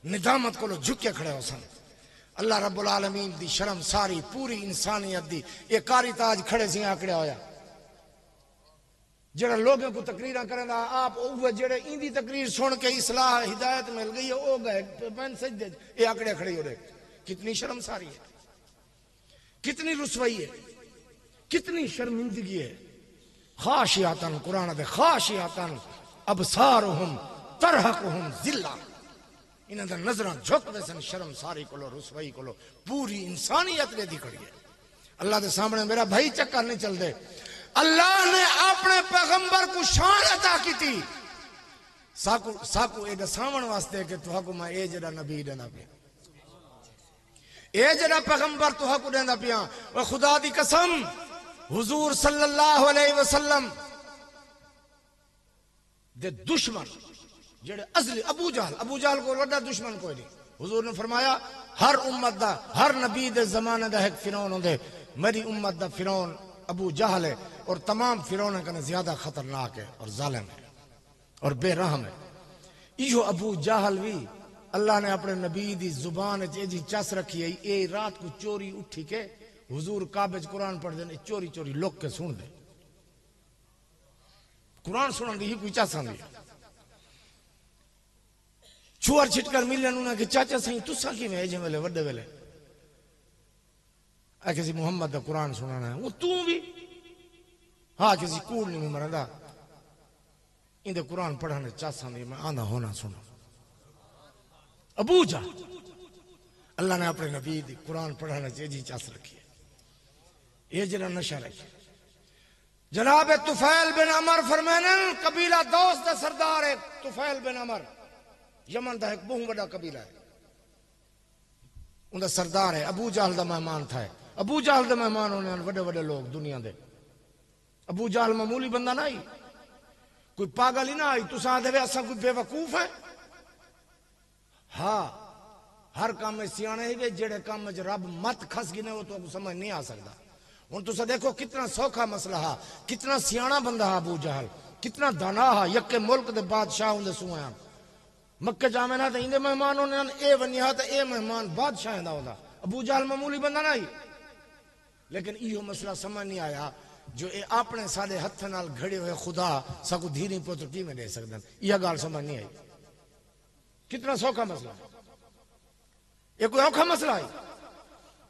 निदामत को झुके खड़े हो सन। अल्लाह रब्बुल आलमीन दी शर्म सारी पूरी इंसानियत दी ये कारी ताज खड़े से आकड़िया होया जरा लोगों को तकरीर करें आप वो जेड़े इंदी तकरीर सुन के इसलाह हिदायत मिल गई है वो गए पैन सजदे ये आकड़े खड़े हो रहे। कितनी शर्म सारी है, कितनी रुसवाई है, कितनी शर्मिंदगी है। खाशियातन कुरान दे खाशियातन अबसारुहुम तरहकुहुम जिल्ला इन्हां दा नजरां झुक वैसन शर्म सारी कोलो रुसवाई कोलो पूरी इंसानियत ने दी खड़ी है। अल्लाह के सामने मेरा भाई चक्कर नहीं चलते। अल्लाह ने अपने पैगंबर को शान अता की थी साकू ए दसावण वास्ते कि तुहाको मैं ए जड़ा नबी देना पिया ए जड़ा पैगंबर तुहाको देना पिया। और खुदा दी कसम हुजूर सल्लल्लाहु अलैहि वसल्लम दे दुश्मन जेड़े असली अबू जहल को वड्डा दुश्मन कोई नहीं। हुजूर ने फरमाया हर उम्मत दा हर नबी दे जमाने दा एक फिरौन होंदे, मेरी उम्मत दा फिरौन अबू जहल है और तमाम फिरौन कने ज्यादा खतरनाक है और जालिम है और बेरहम है। इहो अबू जहल भी अल्लाह ने अपने नबी दी जुबान जी चस रखी है। ये रात को चोरी उठी के हुजूर काबे च कुरान पढ़ दे चोरी चोरी लोग के सुन दे कुरान सुनन दी ही कोई चस आंदी छुआर छिटकर मिलन उन्हें कि चाचा सही तुसा कि में जे वेले वड्डे वेले आ किसी मोहम्मद दा कुरान सुनाना है वो तू भी हाँ किसी कूड़ नहीं मरदा इंदे कुरान पढ़ने चासा नहीं मैं आंदा होना सुनो। अबू जहल अल्लाह ने अपने नबी दी कुरान पढ़ने जी चास रखी है ये जरा नशा रखी। जनाब तुफैल बिन अमर फरमानन कबीला दोस्त दा सरदार है तुफैल बिन अमर यमन का एक बहुत बड़ा कबीला है उनका सरदार है अबू जहल का मेहमान था। अबू जहल के मेहमान होने बड़े बड़े लोग दुनिया के। अबू जहल मामूली बंदा ना आई कोई पागल ही ना आई तुस आदे असा कोई बेवकूफ है। हाँ हर काम में सियाने ही वे जेड़े काम में रब मत खस गिने वो तो समझ नहीं आ सकता। हूं तुस देखो कितना सौखा मसला है कितना सियाना बंदा है अबू जहल कितना दाना है यके मुल्क के बादशाह होंगे सुआ मक्के जामे ना तो इंदे मेहमान होने ए वनिया तो ए मेहमान बादशाह दा होंदा। अबू जहल मामूली बंदा ना ही लेकिन इहो मसला समझ नहीं आया जो ये अपने सारे हथ नाल घड़े हुए खुदा सको धीरी पुत्र की में दे सकते यह गाल समझ नहीं आई। कितना सौखा मसला ये कोई औखा मसला है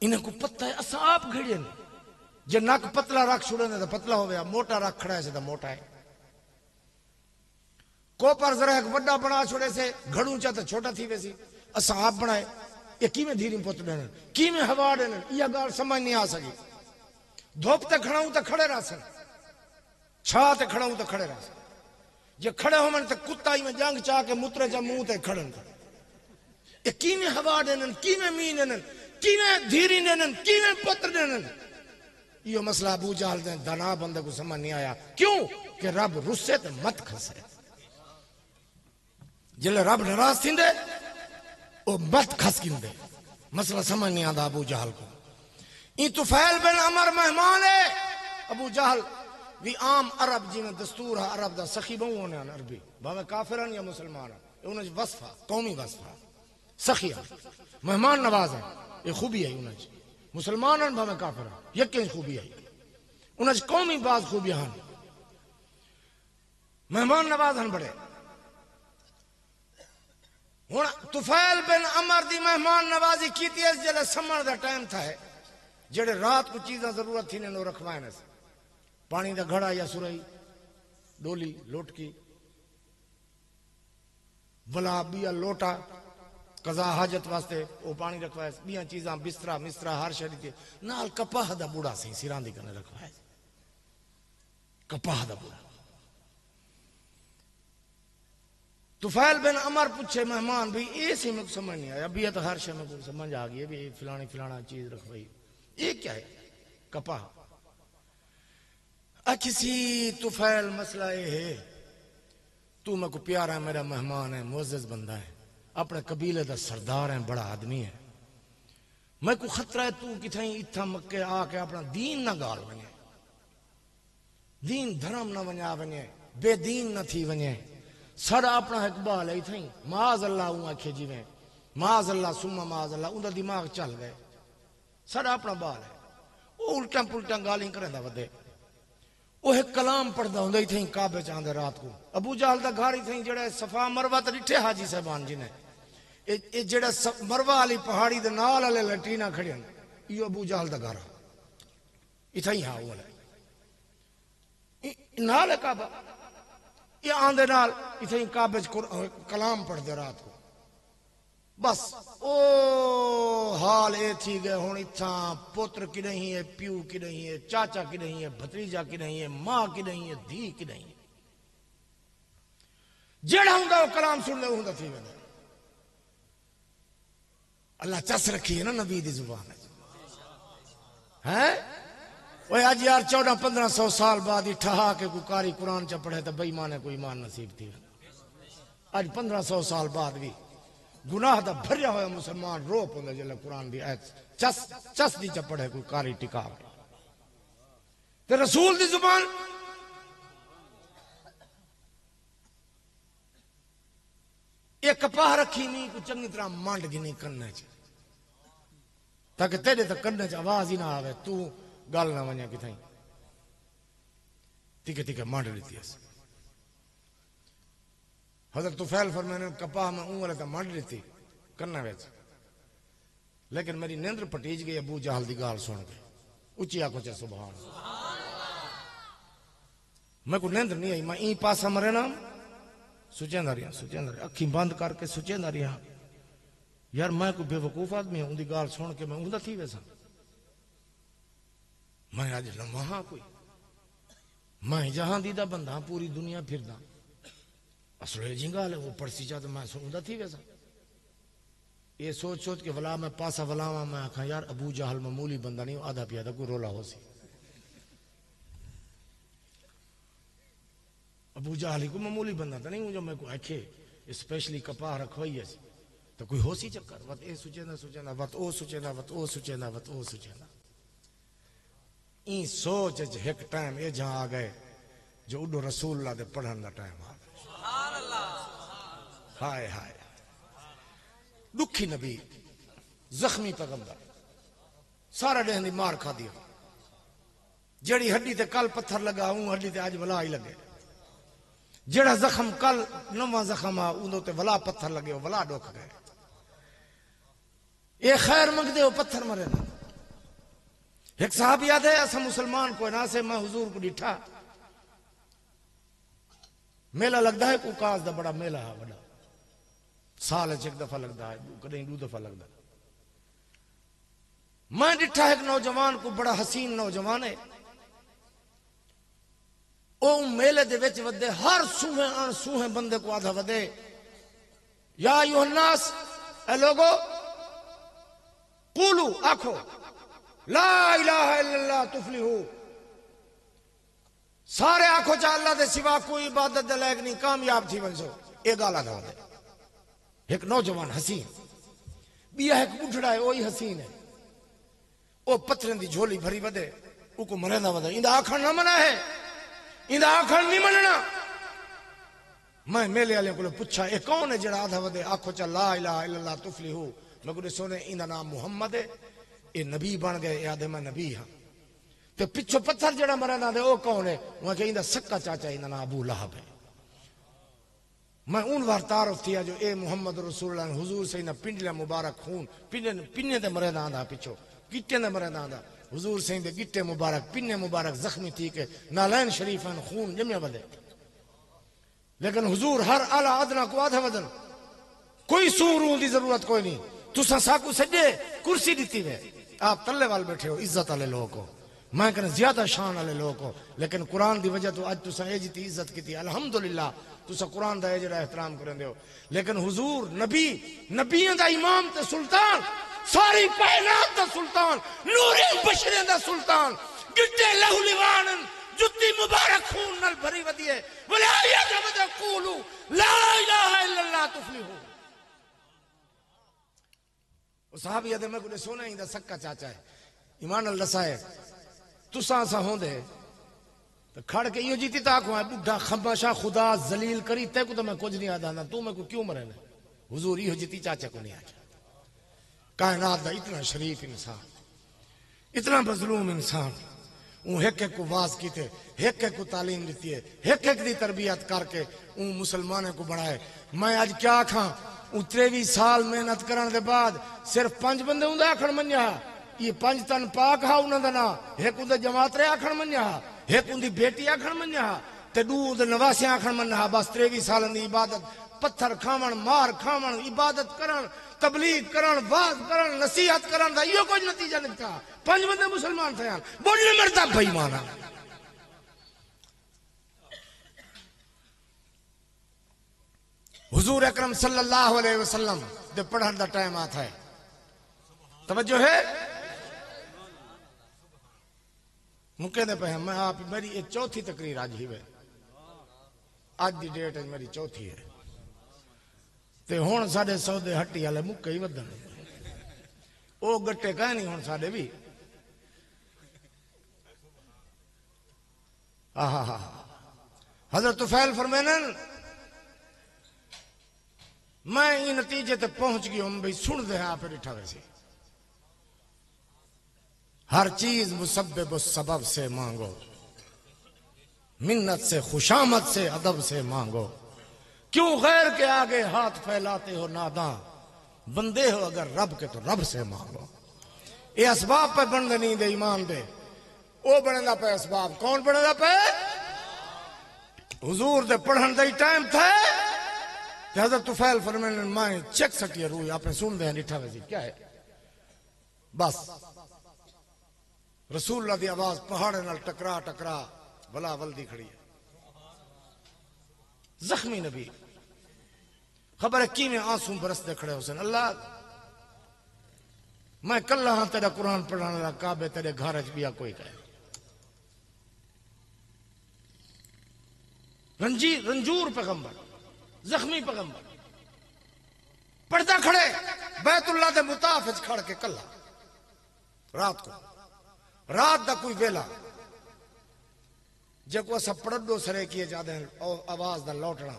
इन्हें को पता है असा आप घड़िए ने जे नक पतला रख छुड़े तो पतला हो गया मोटा रख खड़ा है तो मोटा है कोपर जरा एक बड़ा बना छोड़े से घड़ू चा तो छोटा थी वैसी असा आप बनाए ये कि में धीरी पुत्र देने कि में हवा देने यह गाल समझ नहीं आ सकी। धोप ते खड़ाऊं तो खड़े रह सन छा ते खड़ाऊं तो खड़े रह सन जे खड़े हो मन तो कुत्ता ही में जंग चाह के मुतरे जा मुंह ते खड़न ये कि में हवा देने कि में मी देने कि में धीरी देने कि में पुत्र देने यो मसला अबू जहल दे दाना बंदे को समझ नहीं आया। क्यों कि रब रुस्से ते मत खसे जिले रब नाराज थींदे ओ मत खस गिंदे मसला समझ नहीं आता अबू जहल को। ई तुफैल बिन अमर मेहमान है अबू जहल भी आम अरब जी में दस्तूर है अरब दा सखी बहु होने अरबी भावे काफिरन या मुसलमान उन्हें वसफा कौमी वसफा सखिया मेहमान नवाज है ये खूबी है उन्हें मुसलमान भावे काफिर यकीन खूबी है उन्हें कौमी बाज खूबियां हैं मेहमान नवाज हैं बड़े। हुण तुफैल बिन अमर दी मेहमान नवाजी की जल्द समण का टाइम था जेड़े रात को चीज़ा जरूरत थी ने रखवाए ने पानी का घड़ा या सुरई डोली लोटकी भला बिया लोटा कजा हाजत वास्ते वो पानी रखवाए बिया चीज़ा बिस्तरा मिस्तरा हर शरीर के नाल कपाह दा बूढ़ा सी सिरांदी कने रखवाए कपाह दा बूढ़ा। तुफैल बिन अमर पूछे मेहमान भी ये सी मुझे समझ नहीं आया अभी तो हर शय में समझ आ गई भी फिलानी फिलाना चीज रखवाई ये क्या है कपाह किसी तुफैल मसला ये है तू मेरे को प्यारा है मेरा मेहमान है मुअज़्ज़ज़ बंदा है अपने कबीले का सरदार है बड़ा आदमी है मैं को खतरा है तू किथे इतना मक्के आके अपना दीन ना गाल वने दीन धर्म ना वना वने बेदीन न थी वने सारा अपना इकबाल है थी माज अल्लाह आखे जिवें माज अल्लाह सुम्मा माज अल्लाह उनका दिमाग चल गए सारा अपना बाल है वो उल्टा पुल्टा गाली करेंदा वदे वो एक कलाम पढ़दा हुंदा इथे काबे च आंदे रात को अबू जहल दा घर इथे जेड़ा सफा मरवा ते डिठे हाजी साहबान जी ने ए जेड़ा मरवा वाली पहाड़ी दे नाल वाले लटीना खड़े यो अबू जहल दा घर इथे ही हा वाला नाल काबा ये आंदे नाल इथे काबे च कलाम पढ़दे रात को बस ओ हाल ए थी गए हुण इथा पुत्र की नहीं है प्यू की नहीं है चाचा की नहीं है भतीजा की नहीं है मां की नहीं है धी की नहीं है जेड़ा हुंदा वो कलाम सुनने हुंदा थी वेंदा अल्लाह चस रखी है ना नबी दी जुबान है ओए आज यार 1400-1500 साल बाद ही ठहा के कोई कारी कुरान च पढ़े तो बेईमाने कोई ईमान नसीब थी आज 1500 साल बाद भी गुनाह दा भरिया होया मुसलमान रो पौंदा जिल्ले कुरान दी आयत चस दी च पढ़े कोई कारी टिका ते रसूल दी जुबान एक कपाह रखी नहीं कोई चंगी तरह मांड गिनी कन्ने च ताकि तेरे तक कन्ने च आवाज ही ना आवे तू गल ना वने किथाई तिके तिके मांड लेती है हजरत तुफैल फरमाने कपाह में उंगल तो मांड लेती कन्ना विच लेकिन मेरी नींद पटीज गई अबू जहल दी गाल सुन के उच्ची आखो च सुभान मैं को नींद नहीं आई मैं ई पासा मरे ना सुचेंदा रहा अखी बंद करके सुचेंदा रहा यार मैं कोई बेवकूफ आदमी हूं उनकी गाल सुन के मैं उंदा थी वैसा मैं आज लम्हा कोई मैं जहां दीदा बंदा पूरी दुनिया फिरदा असले जी गाल है वो पड़सी चा तो मैं सुनदा थी वैसा ये सोच सोच के वला मैं पासा वलावा मैं आखा यार अबू जहल मामूली बंदा नहीं आधा पिया था कोई रोला हो सी अबू जहल को मामूली बंदा था नहीं जो मैं को आखे स्पेशली कपाह रखवाई है तो कोई हो सी चक्कर वत ए सुचेंदा सुचेंदा वत ओ सुचेंदा वत ओ सुचेंदा वत ओ सुचेंदा ई सोच एक टाइम ए जहां आ गए जो उडो रसूलुल्लाह दे पढ़न दा टाइम आ गया सुभान अल्लाह हाय हाय दुखी नबी जख्मी पैगंबर सारा दिन मार खा दिया जेड़ी हड्डी ते कल पत्थर लगा हूं हड्डी ते आज वला ही लगे जेड़ा जख्म कल नवा जख्म आ उदो ते वला पत्थर लगे वला डोख गए ये खैर मंगदे हो पत्थर मरे ना एक साहब याद है ऐसा मुसलमान को ना से मैं हुजूर को डिठा मेला लगता है कुकास दा बड़ा मेला है बड़ा साल एक दफा लगता है कहीं दो दफा लगता मैं डिठा एक नौजवान को बड़ा हसीन नौजवान है ओ मेले दे विच वदे हर सूहे अणसूहे बंदे को आधा वदे या यूहन्नास ए लोगो कुलू आखो ला इलाहा इल्लल्लाह तुफलिहू सारे आखो चा अल्लाह दे सिवा कोई इबादत दे लायक नहीं कामयाब थी वंसो ए गाल आधा वदे एक नौजवान हसीन बिया एक बुढ़ड़ा है वही हसीन है ओ पत्थरों की झोली भरी वदे उको मरेंदा वदे इंदा आखण ना मना है इंदा आखण नहीं मनना मैं मेले वाले को पूछा ये कौन है जड़ा आधा वदे आखो चा ला इलाहा इल्लल्लाह तुफलिहू मैं को सोने इंदा नाम मुहम्मद है ये नबी बन गए याद है मैं नबी हां तो पिछो पत्थर जड़ा मरेंदा दे ओ कौन है वहां के इंदा सक्का चाचा इंदा नाम अबू लहब है मैं उन बार तारुफ थिया जो ए मोहम्मद रसूलुल्लाह हुजूर से ना पिंडला मुबारक खून पिन्ने ते मरे ना पिछो गिट्टे ने मरे ना हुजूर से दे गिट्टे मुबारक पिन्ने मुबारक जख्मी थी के नालैन शरीफन खून जमे बदे लेकिन हुजूर हर आला अदना को आधा वदन कोई सूरू दी जरूरत कोई नहीं तुसा साकू सजे कुर्सी दी वे आप तल्ले वाल बैठे हो इज्जत वाले लोग हो मैं कहना ज्यादा शान वाले लोग हो लेकिन कुरान की वजह तो आज तुसा ए जी इज्जत की अल्हम्दुलिल्लाह तुसा कुरान दा जरा एहतराम करंदे हो लेकिन हुजूर नबी नबियों दा इमाम ते सुल्तान सारी कायनात दा सुल्तान नूरे बशरे दा सुल्तान गिट्टे लहू लिवान जुत्ती मुबारक खून नाल भरी वदी है बोले या जब कूलू ला इलाहा इल्लल्लाह तुफलिहू ओ साहब याद मैं को सोना इंदा सक्का चाचा है ईमान अल दसाए तुसा सा होंदे तो खड़ के यो जीती ताको है बुढ़ा खमशा खुदा जलील करी ते को तो मैं कुछ नहीं आदा ना तू मैं को क्यों मरे ना हुजूर यो जीती चाचा को नहीं आजा कायनात का इतना शरीफ इंसान, इतना मजलूम इंसान, एक एक को वाज की थे, एक एक को तालीम दी है, एक एक की तरबियत करके मुसलमानों को बढ़ाए। मैं आज क्या आखा 23 साल मेहनत करने के बाद सिर्फ 5 बंदे उनका आखण मनिया, ये 5 तन पाक हा उन्होंने ना, एक उनका जमातरे आखण मनिया, एक उनकी बेटी आखण मनिया, ते 2 नवासे आखण मनिया। बस 23 साल की इबादत, पत्थर खावन, मार खावन, इबादत करन, तबलीग करन, वाज करन, नसीहत करन, यो कोई नतीजा निकता। 5 बंदे मुसलमान थे, बोलने मरता बेईमान। हुजूर अकरम सल्लल्लाहु अलैहि वसल्लम दे पढ़न दा टाइम आता है, तवज्जो है। मुके दे पे मैं आप मेरी ये चौथी तकरीर आज ही है, आज की डेट मेरी चौथी है। ते हुण साडे सौदे हट्टी वाले मुक्के ही वधन, ओ गट्टे कह नहीं हुण साडे भी। आहा हजरत तुफैल फरमानन मैं ये नतीजे तक पहुंच गई हूं भाई, सुन दे आप डिठा वैसे हर चीज मुसब्बिब सबब से मांगो, मिन्नत से खुशामद से अदब से मांगो, क्यों गैर के आगे हाथ फैलाते हो नादां, बंदे हो अगर रब के तो रब से मांगो। ये असबाब पे बंदे नहीं दे ईमान दे, ओ बनेगा पे असबाब। कौन बनेगा पे? हुजूर दे पढ़न दे टाइम थे, हजरत तुफैल फरमाने मैं चेक सकिए रूह आपने सुन दे निठा वैसी क्या है। बस रसूलुल्लाह दी आवाज पहाड़ नाल टकरा टकरा वला वल्दी खड़ी है, जख्मी नबी, खबर है कि में आंसू बरसते खड़े हुसैन। अल्लाह मैं कल्ला हाँ तेरा कुरान पढ़ाने वाला, काबे तेरे घर च बिया कोई कहे, रंजूर पैगंबर, जख्मी पैगंबर पढ़ता खड़े बैतुल्लाह दे मुताफ खड़ के कल्ला रात को, रात दा कोई वेला जो को सब पढ़ो सरे किए जाते हैं, आवाज दा लौटना,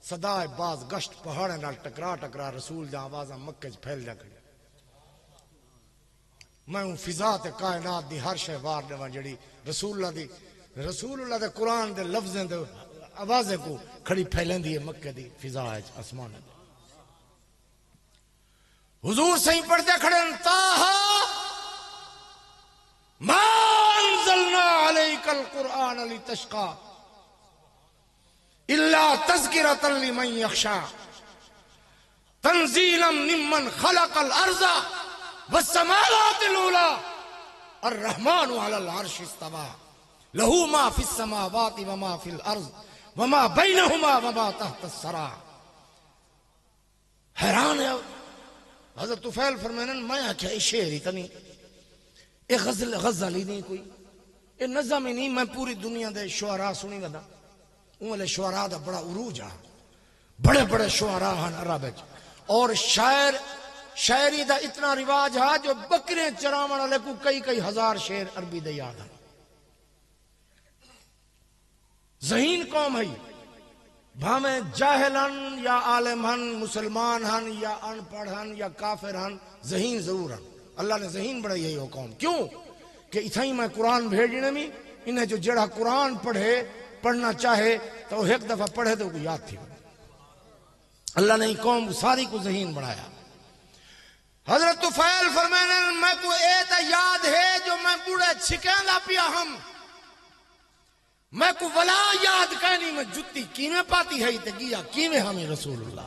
सदाए बाज गश्त पहाड़े नाल टकरा टकरा रसूल दा आवाज़ मक्के च फैल जा खड़ी। मैं हूं फिजा ते कायनात दी हर शय वार देवा जड़ी रसूलुल्लाह दे कुरान दे लफ्ज़ें दे आवाज़ें को खड़ी फैलेंदी है मक्के दी फिजा आसमान। हुजूर सही पढ़ते खड़े ताहा मा अंज़लना अलैकल कुरआन लितशक़ा इल्ला तज़किरतन लिमन यख़शा तंज़ीलन मिम्मन ख़लक़ल अर्ज़ा वस्समावातिल उला अर्रहमानु अलल अर्शि इस्तवा लहू मा फिस समावाति व मा फिल अर्ज़ व मा बैनहुमा व मा तहतस सरा। हैरान है हज़रत तुफैल फरमाने मैं आख्या ये शेर ही तो नहीं, ये गज़ल ही नहीं, कोई ये नज़म ही नहीं। मैं पूरी दुनिया दे शुअरा सुनी वदा, उमले शुअरा दा बड़ा उरूज आ, बड़े बड़े शुअरा हैं अरब विच, और शायरी दा इतना रिवाज है जो बकरे चरावण वाले को कई कई हजार शेर अरबी दे याद है। ज़हीन कौम है, भावे जाहिलन या आलिम हन, मुसलमान हन या अनपढ़ हन या काफिर हन, ज़हीन जरूर हन। अल्लाह ने ज़हीन बढ़ाई है वो कौम, क्यों कि इथाई मैं कुरान भेजने में इन्हें जो जड़ा कुरान पढ़ना चाहे तो एक दफा पढ़े तो याद थी। अल्लाह ने कौम सारी को ज़हीन बढ़ाया। हजरत तुफैल फरमाने मैं को ए तो याद है जो मैं बूढ़े छिकेंदा पिया हम, मैं को वला याद कहनी मैं जुत्ती कीमें पाती है ते गिया कीमें हमें रसूलुल्लाह।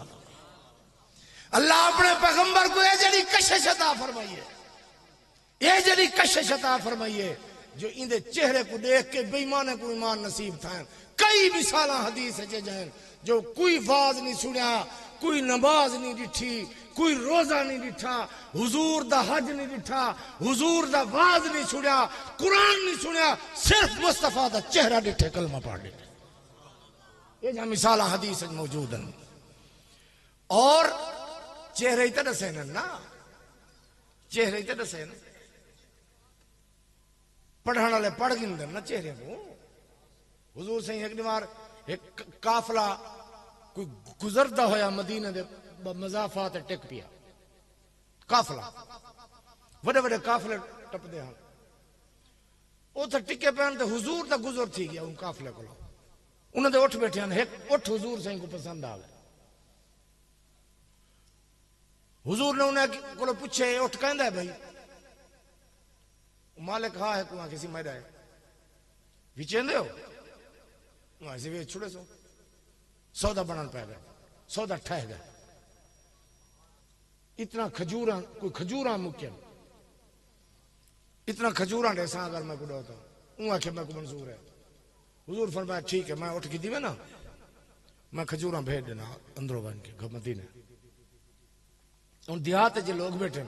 अल्लाह अपने पैगंबर को ये जड़ी कशिश अता फरमाइए, ये जड़ी कशिश अता फरमाइए जो इंदे चेहरे को देख के बेईमाने को ईमान नसीब था। कई मिसाल हदीस च जाए जो कोई वाज नहीं सुनिया, कोई नमाज नहीं डिठी, कोई रोजा नहीं डिठा, हुजूर दा हज नहीं डिठा, हुजूर दा वाज नहीं सुनिया, कुरान नहीं सुनिया, सिर्फ मुस्तफा दा चेहरा डिठे कलमा पढ़ डिठे। ये जा मिसाल हदीस मौजूद हैं। और चेहरे ही तो दसे ना, चेहरे ही तो दसे ना, पढ़ने वाले पढ़ गिनते ना चेहरे को। हुजूर से एक बार एक काफला कोई गुजरता होया मदीने दे मजाफा ते टिक पिया, काफला वडे वडे काफले टपदे हैं उथे टिके पैन ते हुजूर दा गुजर थी गया उन काफले को उन्हें उठ बैठे हैं एक उठ हुजूर से को पसंद आ गए हुजूर ने उन्हें को पूछे उठ कहंदा है भाई मालिक हाँ है कुआ किसी मैदा है विचेंदे हो वहां से वे छुड़े सो सौदा बनन पै गया सौदा ठह गया इतना खजूरा कोई खजूरा मुक्यन इतना खजूरा ऐसा अगर मैं कुछ होता हूँ आखिर मैं को मंजूर है हुजूर फरमाया ठीक है मैं उठ की दी ना मैं खजूरा भेज देना अंदरों बन के मदीने उन देहात जो लोग बैठे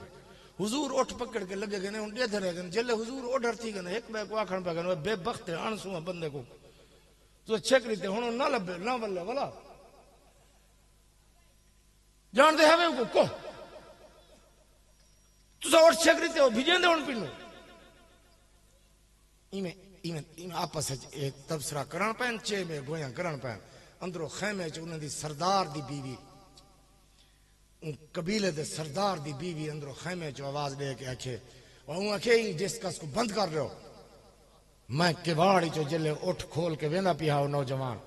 हुजूर उठ पकड़ के लगे गए उन डेधर गए जल्ले हुजूर ऑर्डर थी गए एक मैं को आखण पे गए बेबख्त है अणसू बंदे को तो छकरी ते हुन ना लबे ना बल्ले वाला जान दे हवे को तुसा उठ छकरी ते भिजेंदे हुन पिनो इमे इमे इमे आपस एक तबसरा करण पैन चे में गोया करण पैन अंदरों खैमे च उन्हां दी सरदार दी बीवी कबीले दे सरदार दी बीवी अंदरों खैमे च आवाज दे के आखे और आखे ही डिस्कस को बंद कर रहे हो मैं किवाड़ी चो जले उठ खोल के वेंदा पिया हो नौजवान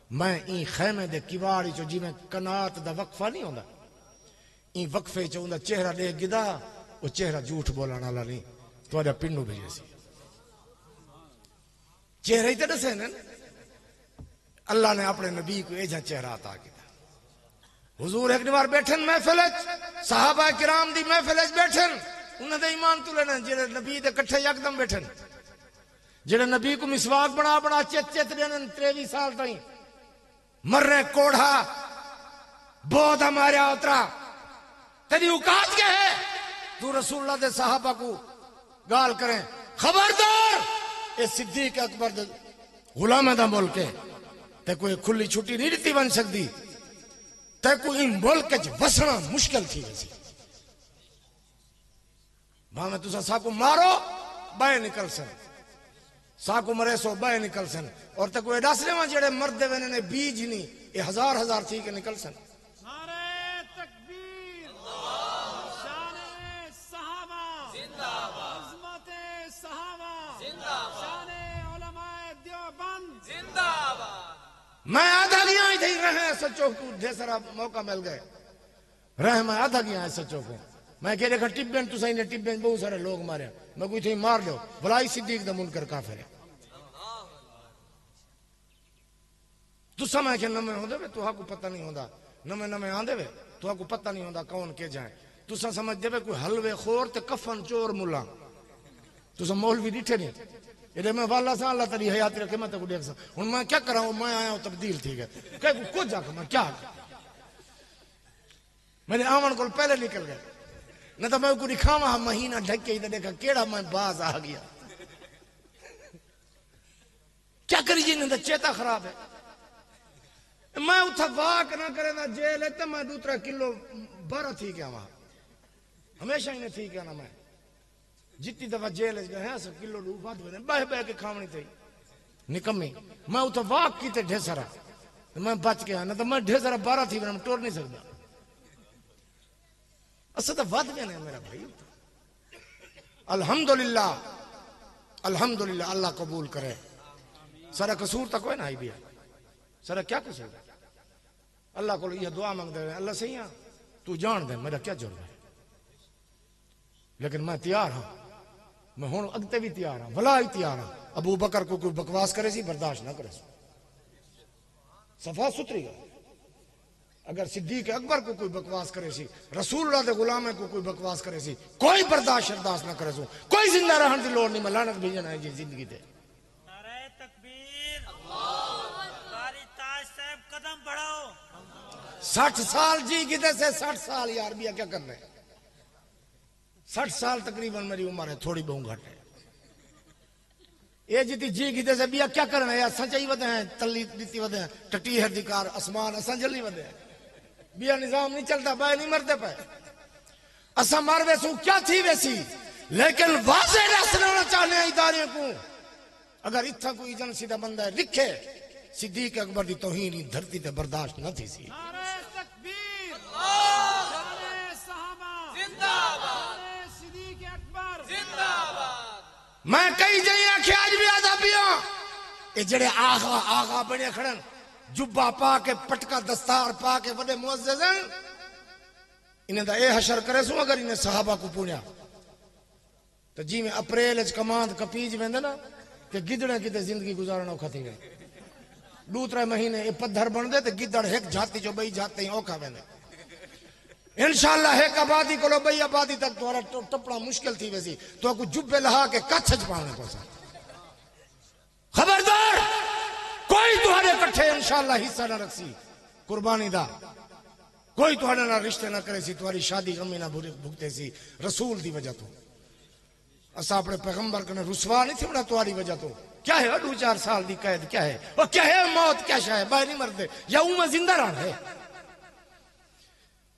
मैं ई खैमे दे किवाड़ी चो जिवें कनात दा वक्फा नहीं होंदा ई वक्फे च उंदा चेहरा देख गिदा वो चेहरा झूठ बोलण वाला नहीं तुहाडा पिंडू भेजे सी चेहरा ही तो दसे ने अल्लाह ने अपने नबी को ऐसा चेहरा अता किया हुजूर एक बार बैठन महफिल सहाबा किराम दी महफिल बैठन उन्हें ईमान तुलना जेड़े नबी दे कट्ठे यकदम बैठन जेड़े नबी को मिसवाक बना बना चेत चेत देन 23 साल ताई मर्रे कोढ़ा बोध मारिया उतरा तेरी औकात क्या है तू रसूलुल्लाह दे सहाबा को गाल करे खबरदार ये सिद्दीक अकबर गुलाम दा मुल्क है ते कोई खुली छुट्टी नहीं दी बन सकती ते कोई इन मुल्क च वसना मुश्किल थी वैसी भावे तुसा साकू मारो बाहर निकल सन साकू मरे सो बाहर निकल सन और ते कोई डासले में जेड़े मरदे वे ने बीज नहीं ये हजार हजार थी के निकल सन नारे तकबीर शाने सहाबा जिंदाबाद अज़मते सहाबा जिंदाबाद शाने उलमाए देवबंद जिंदाबाद मैं आधा गया इधर रहे सच्चों को ढेर सारा मौका मिल गए रहे मैं आधा गया सच्चों को मैं कह देखा टिब्बन तुसा इन्हें टिब्बन बहुत सारे लोग मारे मैं कोई थी मार लो भलाई सिद्दीक दा मुनकर काफिर है तुसा मैं के नमे होंदे वे तुहा को पता नहीं होंदा नमे नमे आंदे वे तुहा को पता नहीं होंदा कौन के जाए तुसा समझ देवे कोई हलवे खोर ते कफन चोर मुल्ला तुसा मौलवी दिठे नहीं ये मैं वाला सा अल्लाह तेरी हयात रखे मैं तो देख सा हुन मैं क्या करा हूं मैं आया हूं तब्दील थी गए कह कुछ जाके मैं क्या मैंने आवन को पहले निकल गए न तो मैं को दिखावा महीना ढक के इधर देखा केड़ा मैं बाज आ गया क्या करी जी ने चेता खराब है मैं उठा वाक ना करे ना जेल है मैं 2-3 किलो 12 थी क्या वहां हमेशा ही थी क्या ना मैं जितनी दफा जेल गए हैं सब किलो बह बह के खावनी थी निकम्मी मैं उठा वाक की थे ढेर सारा मैं बच गया ना तो मैं ढेर सारा 12 थी मैं टोर नहीं सकता असद वध गए मेरा भाई अल्हम्दुलिल्लाह अल्हम्दुलिल्लाह अल्लाह कबूल करे सारा कसूर तक है ना आई भी सारा क्या कसूर अल्लाह को ये दुआ मांगते हैं अल्लाह सही है तू जान दे मेरा क्या जुर्म है लेकिन मैं तैयार हूं मैं हूं अगते भी तैयार हूं भला ही तैयार हूं अबू बकर को कोई बकवास करे सी बर्दाश्त ना करे सफा सुथरी अगर सिद्दीक अकबर को कोई बकवास करे सी रसूलुल्लाह दे गुलाम को कोई बकवास करे सी कोई बर्दाश्त ना करे सो कोई जिंदा रहने की लोड़ नहीं मैं लानत भेजना है जी जिंदगी दे नारे तकबीर कारी ताज साहब कदम बढ़ाओ 60 साल जी किधर से 60 साल यार बिया क्या कर रहे 60 साल तकरीबन मेरी उम्र है थोड़ी बहुत घट है ये जीती जी किधर से बिया क्या करना है यार सच्चाई वधे हैं तली दीती वधे हैं टटी है अधिकार आसमान असा जल्दी वधे बिया निजाम नहीं चलता बाय नहीं मरते पे असा मर वैसू क्या थी वैसी लेकिन वाजे रसना चाहने इदारे को अगर इतना कोई जन सीधा बंदा है लिखे सिद्दीक अकबर की तौहीन धरती ते बर्दाश्त न थी सी नारे तकबीर शाने सहाबा जिंदाबाद मैं कई जई आखे आज भी आधा पिया ये जड़े आगा आगा बने खड़न जुब्बा पा के पटका दस्तार पा के बड़े मुअज्जिज़ इन्हें दा ए हशर करे सो अगर इन्हें सहाबा को पुण्या तो जी में अप्रैल कमांद कपीज वेंदे ना कि गिदड़े किते जिंदगी गुजारना औखा थी गए 2-3 महीने ये पत्थर बन दे तो गिदड़ एक जाति जो बई जाते ही औखा वेंदे इंशाअल्लाह एक आबादी को बई आबादी तक तुम्हारा टपड़ा मुश्किल थी वैसी तो को जुब्बे लहा के कच्छ च पाने को खबरदार कोई तुम्हारे कट्ठे इंशाअल्लाह हिस्सा ना रखसी कुर्बानी दा कोई तुम्हारे ना रिश्ते ना करे सी तुम्हारी शादी गमी ना भुगते सी रसूल दी वजह तो असा अपने पैगंबर कने रुसवा नहीं थी बड़ा तुम्हारी वजह तो क्या है 2-4 साल दी कैद क्या है और क्या है मौत क्या है बाहर नहीं मरते या उम्र जिंदा रहना है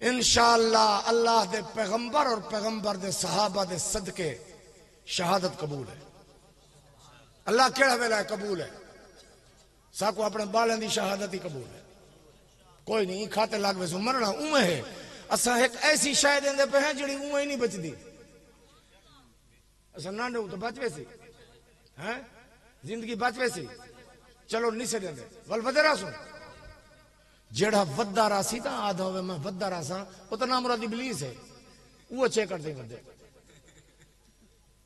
इंशाअल्लाह अल्लाह दे पैगंबर और पैगंबर दे सहाबा दे सदके शहादत कबूल है अल्लाह केड़ा वेला है कबूल है साको अपने बालन दी शहादत ही कबूल है कोई नहीं खाते लाग वैसो मरना उम्र है असा एक ऐसी शायद देंदे पे हैं जड़ी उम्र ही नहीं बचदी असा नांडे तो बच वैसी हैं जिंदगी बच वैसी चलो नहीं से देंदे वल वधेरा सुन जेड़ा वद्दा रासी ता आधा होवे मैं वद्दा रासा वो तो नाम मुराद इब्लीस है वो चे कर दे बंदे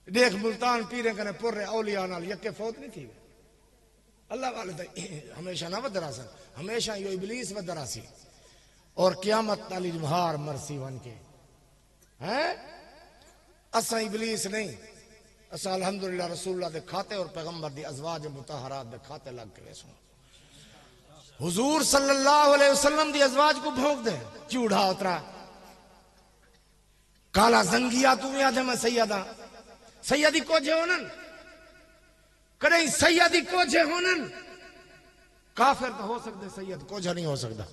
देख मुल्तान पीरे कने पुरे औलिया नाल यके फौत नहीं थी अल्लाह वाले तो हमेशा ना वद्दा रासा हमेशा यो इब्लीस वद्दा रासी और क़यामत ताली हार मरसी वन के हैं असा इब्लीस नहीं असा अल्हम्दुलिल्लाह रसूलुल्लाह दे खाते और पैगंबर दी अज़वाज मुतहरात दे खाते लग के सुन हुजूर सल्लल्लाहु अलैहि वसल्लम दी अज़वाज को भोंक दे चूड़ा उतरा काला जंगिया तू याद है मैं सैयदा सैयदी कोजे होनन करे सैयदी कोजे होनन काफिर तो हो सकते सैयद कोजा नहीं हो सकता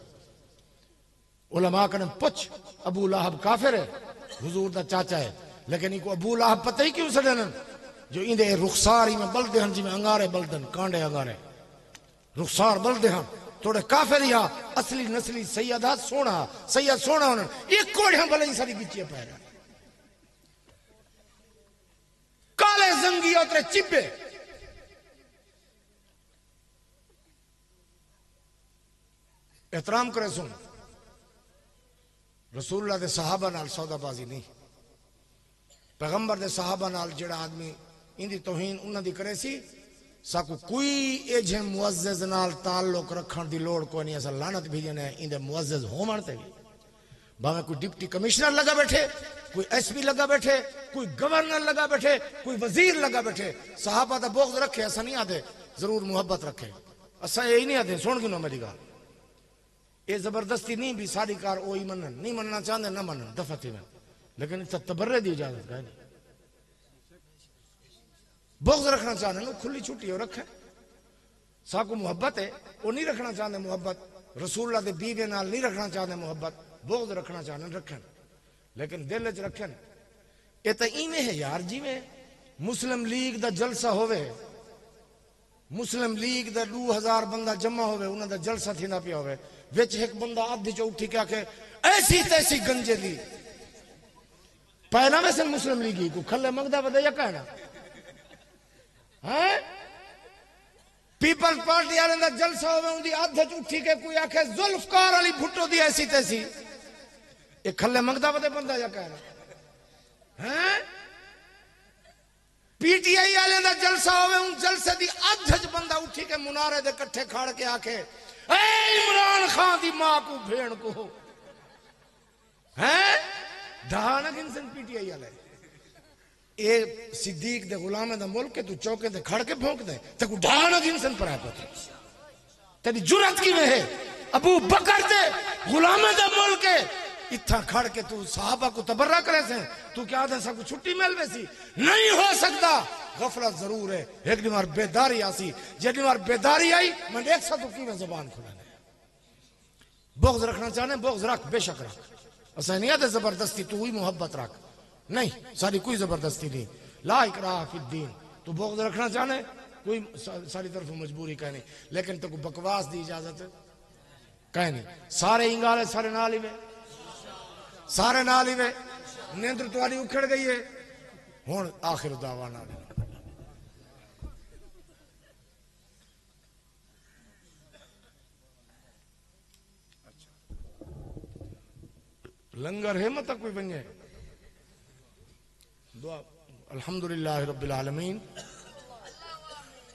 उलमा कने पुछ अबू लहब काफिर है हुजूर दा चाचा है लेकिन इनको अबू लहब पता ही क्यों सडन जो इंदे रुखसारी में बलदे हन जिमें अंगारे बलदन कांडे अंगारे रुखसार बलदे हन थोड़े काफिर या असली नस्ली सैयदा सोना सैयद सोना होना एक कोड़ियां भले ही सारी बिचिए पैरा काले जंगी उतरे चिब्बे एहतराम करे सुन रसूलुल्लाह दे सहाबा नाल सौदाबाजी नहीं पैगंबर दे सहाबा नाल जेड़ा आदमी इंदी तौहीन उन्हां दी करे सी साकू कोई एजे मुअज्जिज नाल ताल्लुक रखण दी लोड़ कोई नहीं असा लानत भेजने इंदे मुअज्जिज होवण ते भावे कोई डिप्टी कमिश्नर लगा बैठे कोई एसपी लगा बैठे कोई गवर्नर लगा बैठे कोई वजीर लगा बैठे सहाबा दा बोझ रखे असा नहीं आते जरूर मुहब्बत रखे असा यही नहीं आते सुन गिनो मेरी गाल ये जबरदस्ती नहीं भी सारी कार ओ ही मनन नहीं मनना चाहते ना मनन दफती में लेकिन इतना तबर्रे दी इजाजत है नहीं बोझ रखना चाहते ना खुली छुट्टी हो रखे साकू मुहब्बत है वो नहीं रखना चाहते मुहब्बत रसूलुल्लाह दे बीवे नाल नहीं रखना चाहते मुहब्बत बोझ रखना चाहते रखन लेकिन दिल च रखन ये तो इवें है यार जिवें मुस्लिम लीग दा जलसा होवे मुस्लिम लीग दा 2000 बंदा जमा होवे उन्हां दा जलसा थींदा पिया होवे विच एक बंदा अध चो उठी के आके ऐसी तैसी गंजे दी पैना वैसे मुस्लिम लीग को खल्ले मंगदा वदे या कहना हैं पीपल्स पार्टी वाले दा जलसा होवे उंदी अध च उठी के कोई आखे जुल्फकार वाली भुट्टो दी ऐसी तैसी ये खल्ले मंगदा वदे बंदा या कहना हैं पीटीआई वाले दा जलसा होवे उन जलसे दी अध च बंदा उठी के मुनारे दे कट्ठे खड़ के आके ए इमरान खान दी मां को भेड़ को हैं धान गिनसन पीटीआई वाले ए सिद्दीक दे गुलामे दा मुल्क तू चौके ते खड़ के भौंक दे ते को धान गिनसन पर है पता तेरी जुरत की में है अबू बकर दे गुलामे दा मुल्क इतना खड़ के तू साहबा को तबर्रा करे से तू क्या दे सब छुट्टी मिल वैसी नहीं हो सकता गफलत जरूर है एक दिन बार बेदारी आसी जेडी बार बेदारी आई मैं देख सा तू की में जुबान खुलाने बोझ रखना चाहने बोझ रख बेशक रख ऐसा नहीं आते जबरदस्ती तू हुई मोहब्बत रख नहीं सारी कोई जबरदस्ती नहीं ला इकराह फिद्दीन तू बोझ रखना चाहने कोई सारी तरफ मजबूरी कह नहीं लेकिन तो बकवास दी इजाजत कह नहीं सारे इंगाले सारे नाली में सारे नाल ही वे नींद तुम्हारी उखड़ गई है हुण आखिर दावा नाल लंगर है मत कोई बने दुआ अल्हम्दुलिल्लाह रब्बिल आलमीन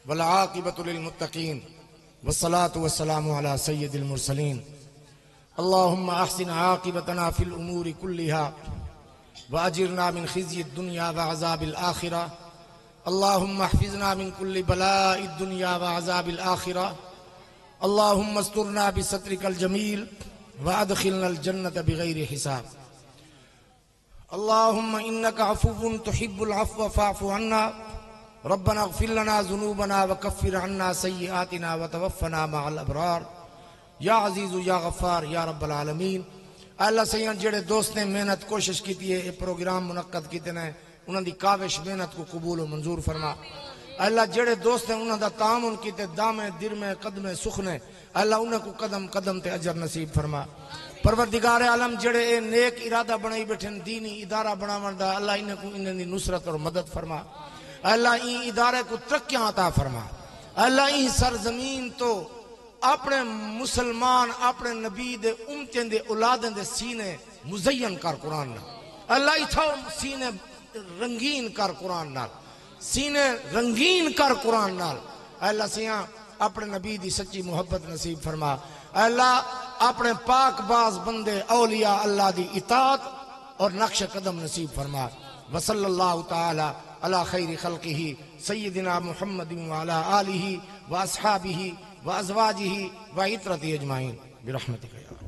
वल आकिबतु लिल मुत्तकीन वस्सलातु वस्सलामु अला सय्यिदिल मुरसलीन अल्लाहुम्मा अहसिन आकिबतना फिल उमूरि कुल्लिहा व अजिरना मिन खिज़्यिद दुनिया व अज़ाबिल आखिरह अल्लाहुम्मा हफ़िज़ना मिन कुल्लि बलाइद दुनिया व अज़ाबिल आखिरह अल्लाहुम्मा अस्तुरना बिसत्रिकल जमील व अदखिलनल जन्नत बिगैरि हिसाब अल्लाहुम्मा इन्नका अफ़ुव्वुन तुहिब्बुल अफ़्व फ़अफ़ु अन्ना रब्बना इग़फ़िर लना ज़ुनूबना व कफ़्फ़िर अन्ना सय्यिआतिना व तवफ़्फ़ना मअल अबरार या अज़ीज़ु या गफ़्फ़ार या रब्बल आलमीन। अल्लाह सैयद जेड़े दोस्त ने मेहनत कोशिश की है ये प्रोग्राम मुनक्कद किए ने उन्हां दी काविश मेहनत को कबूल और मंजूर फरमा। अल्लाह जेड़े दोस्त ने उन्हां दा तामुन किते दामे दिरमे कदमे सुखने अल्लाह उन्हां को कदम कदम ते अजर नसीब फरमा। परवरदिगार आलम जेड़े ए नेक इरादा बनाई बैठे दीनी इदारा बनावन दा अल्लाह इन्हां को इन्हां दी नुसरत और मदद फरमा। अल्लाह ई इदारे को तरक्कियां अता फरमा। अल्लाह ई सरजमीन तो अपने मुसलमान अपने नबी दे उम्मतें दे औलादें दे सीने मुज़य्यन कर कुरान नाल। अल्लाह इथा सीने रंगीन कर कुरान नाल सीने रंगीन कर कुरान नाल। अल्लाह सिया अपने नबी दी सच्ची मोहब्बत नसीब फरमा। अल्लाह अपने पाक बाज बंदे औलिया अल्लाह दी इताअत और नक्श कदम नसीब फरमा। वसल्लल्लाहु ताला अला खैरि खल्किही सय्यदिना मुहम्मदिन व अला आलिही व अस्हाबिही व अज़वाजिही व इत्रति अजमाइन बिरहमतिका।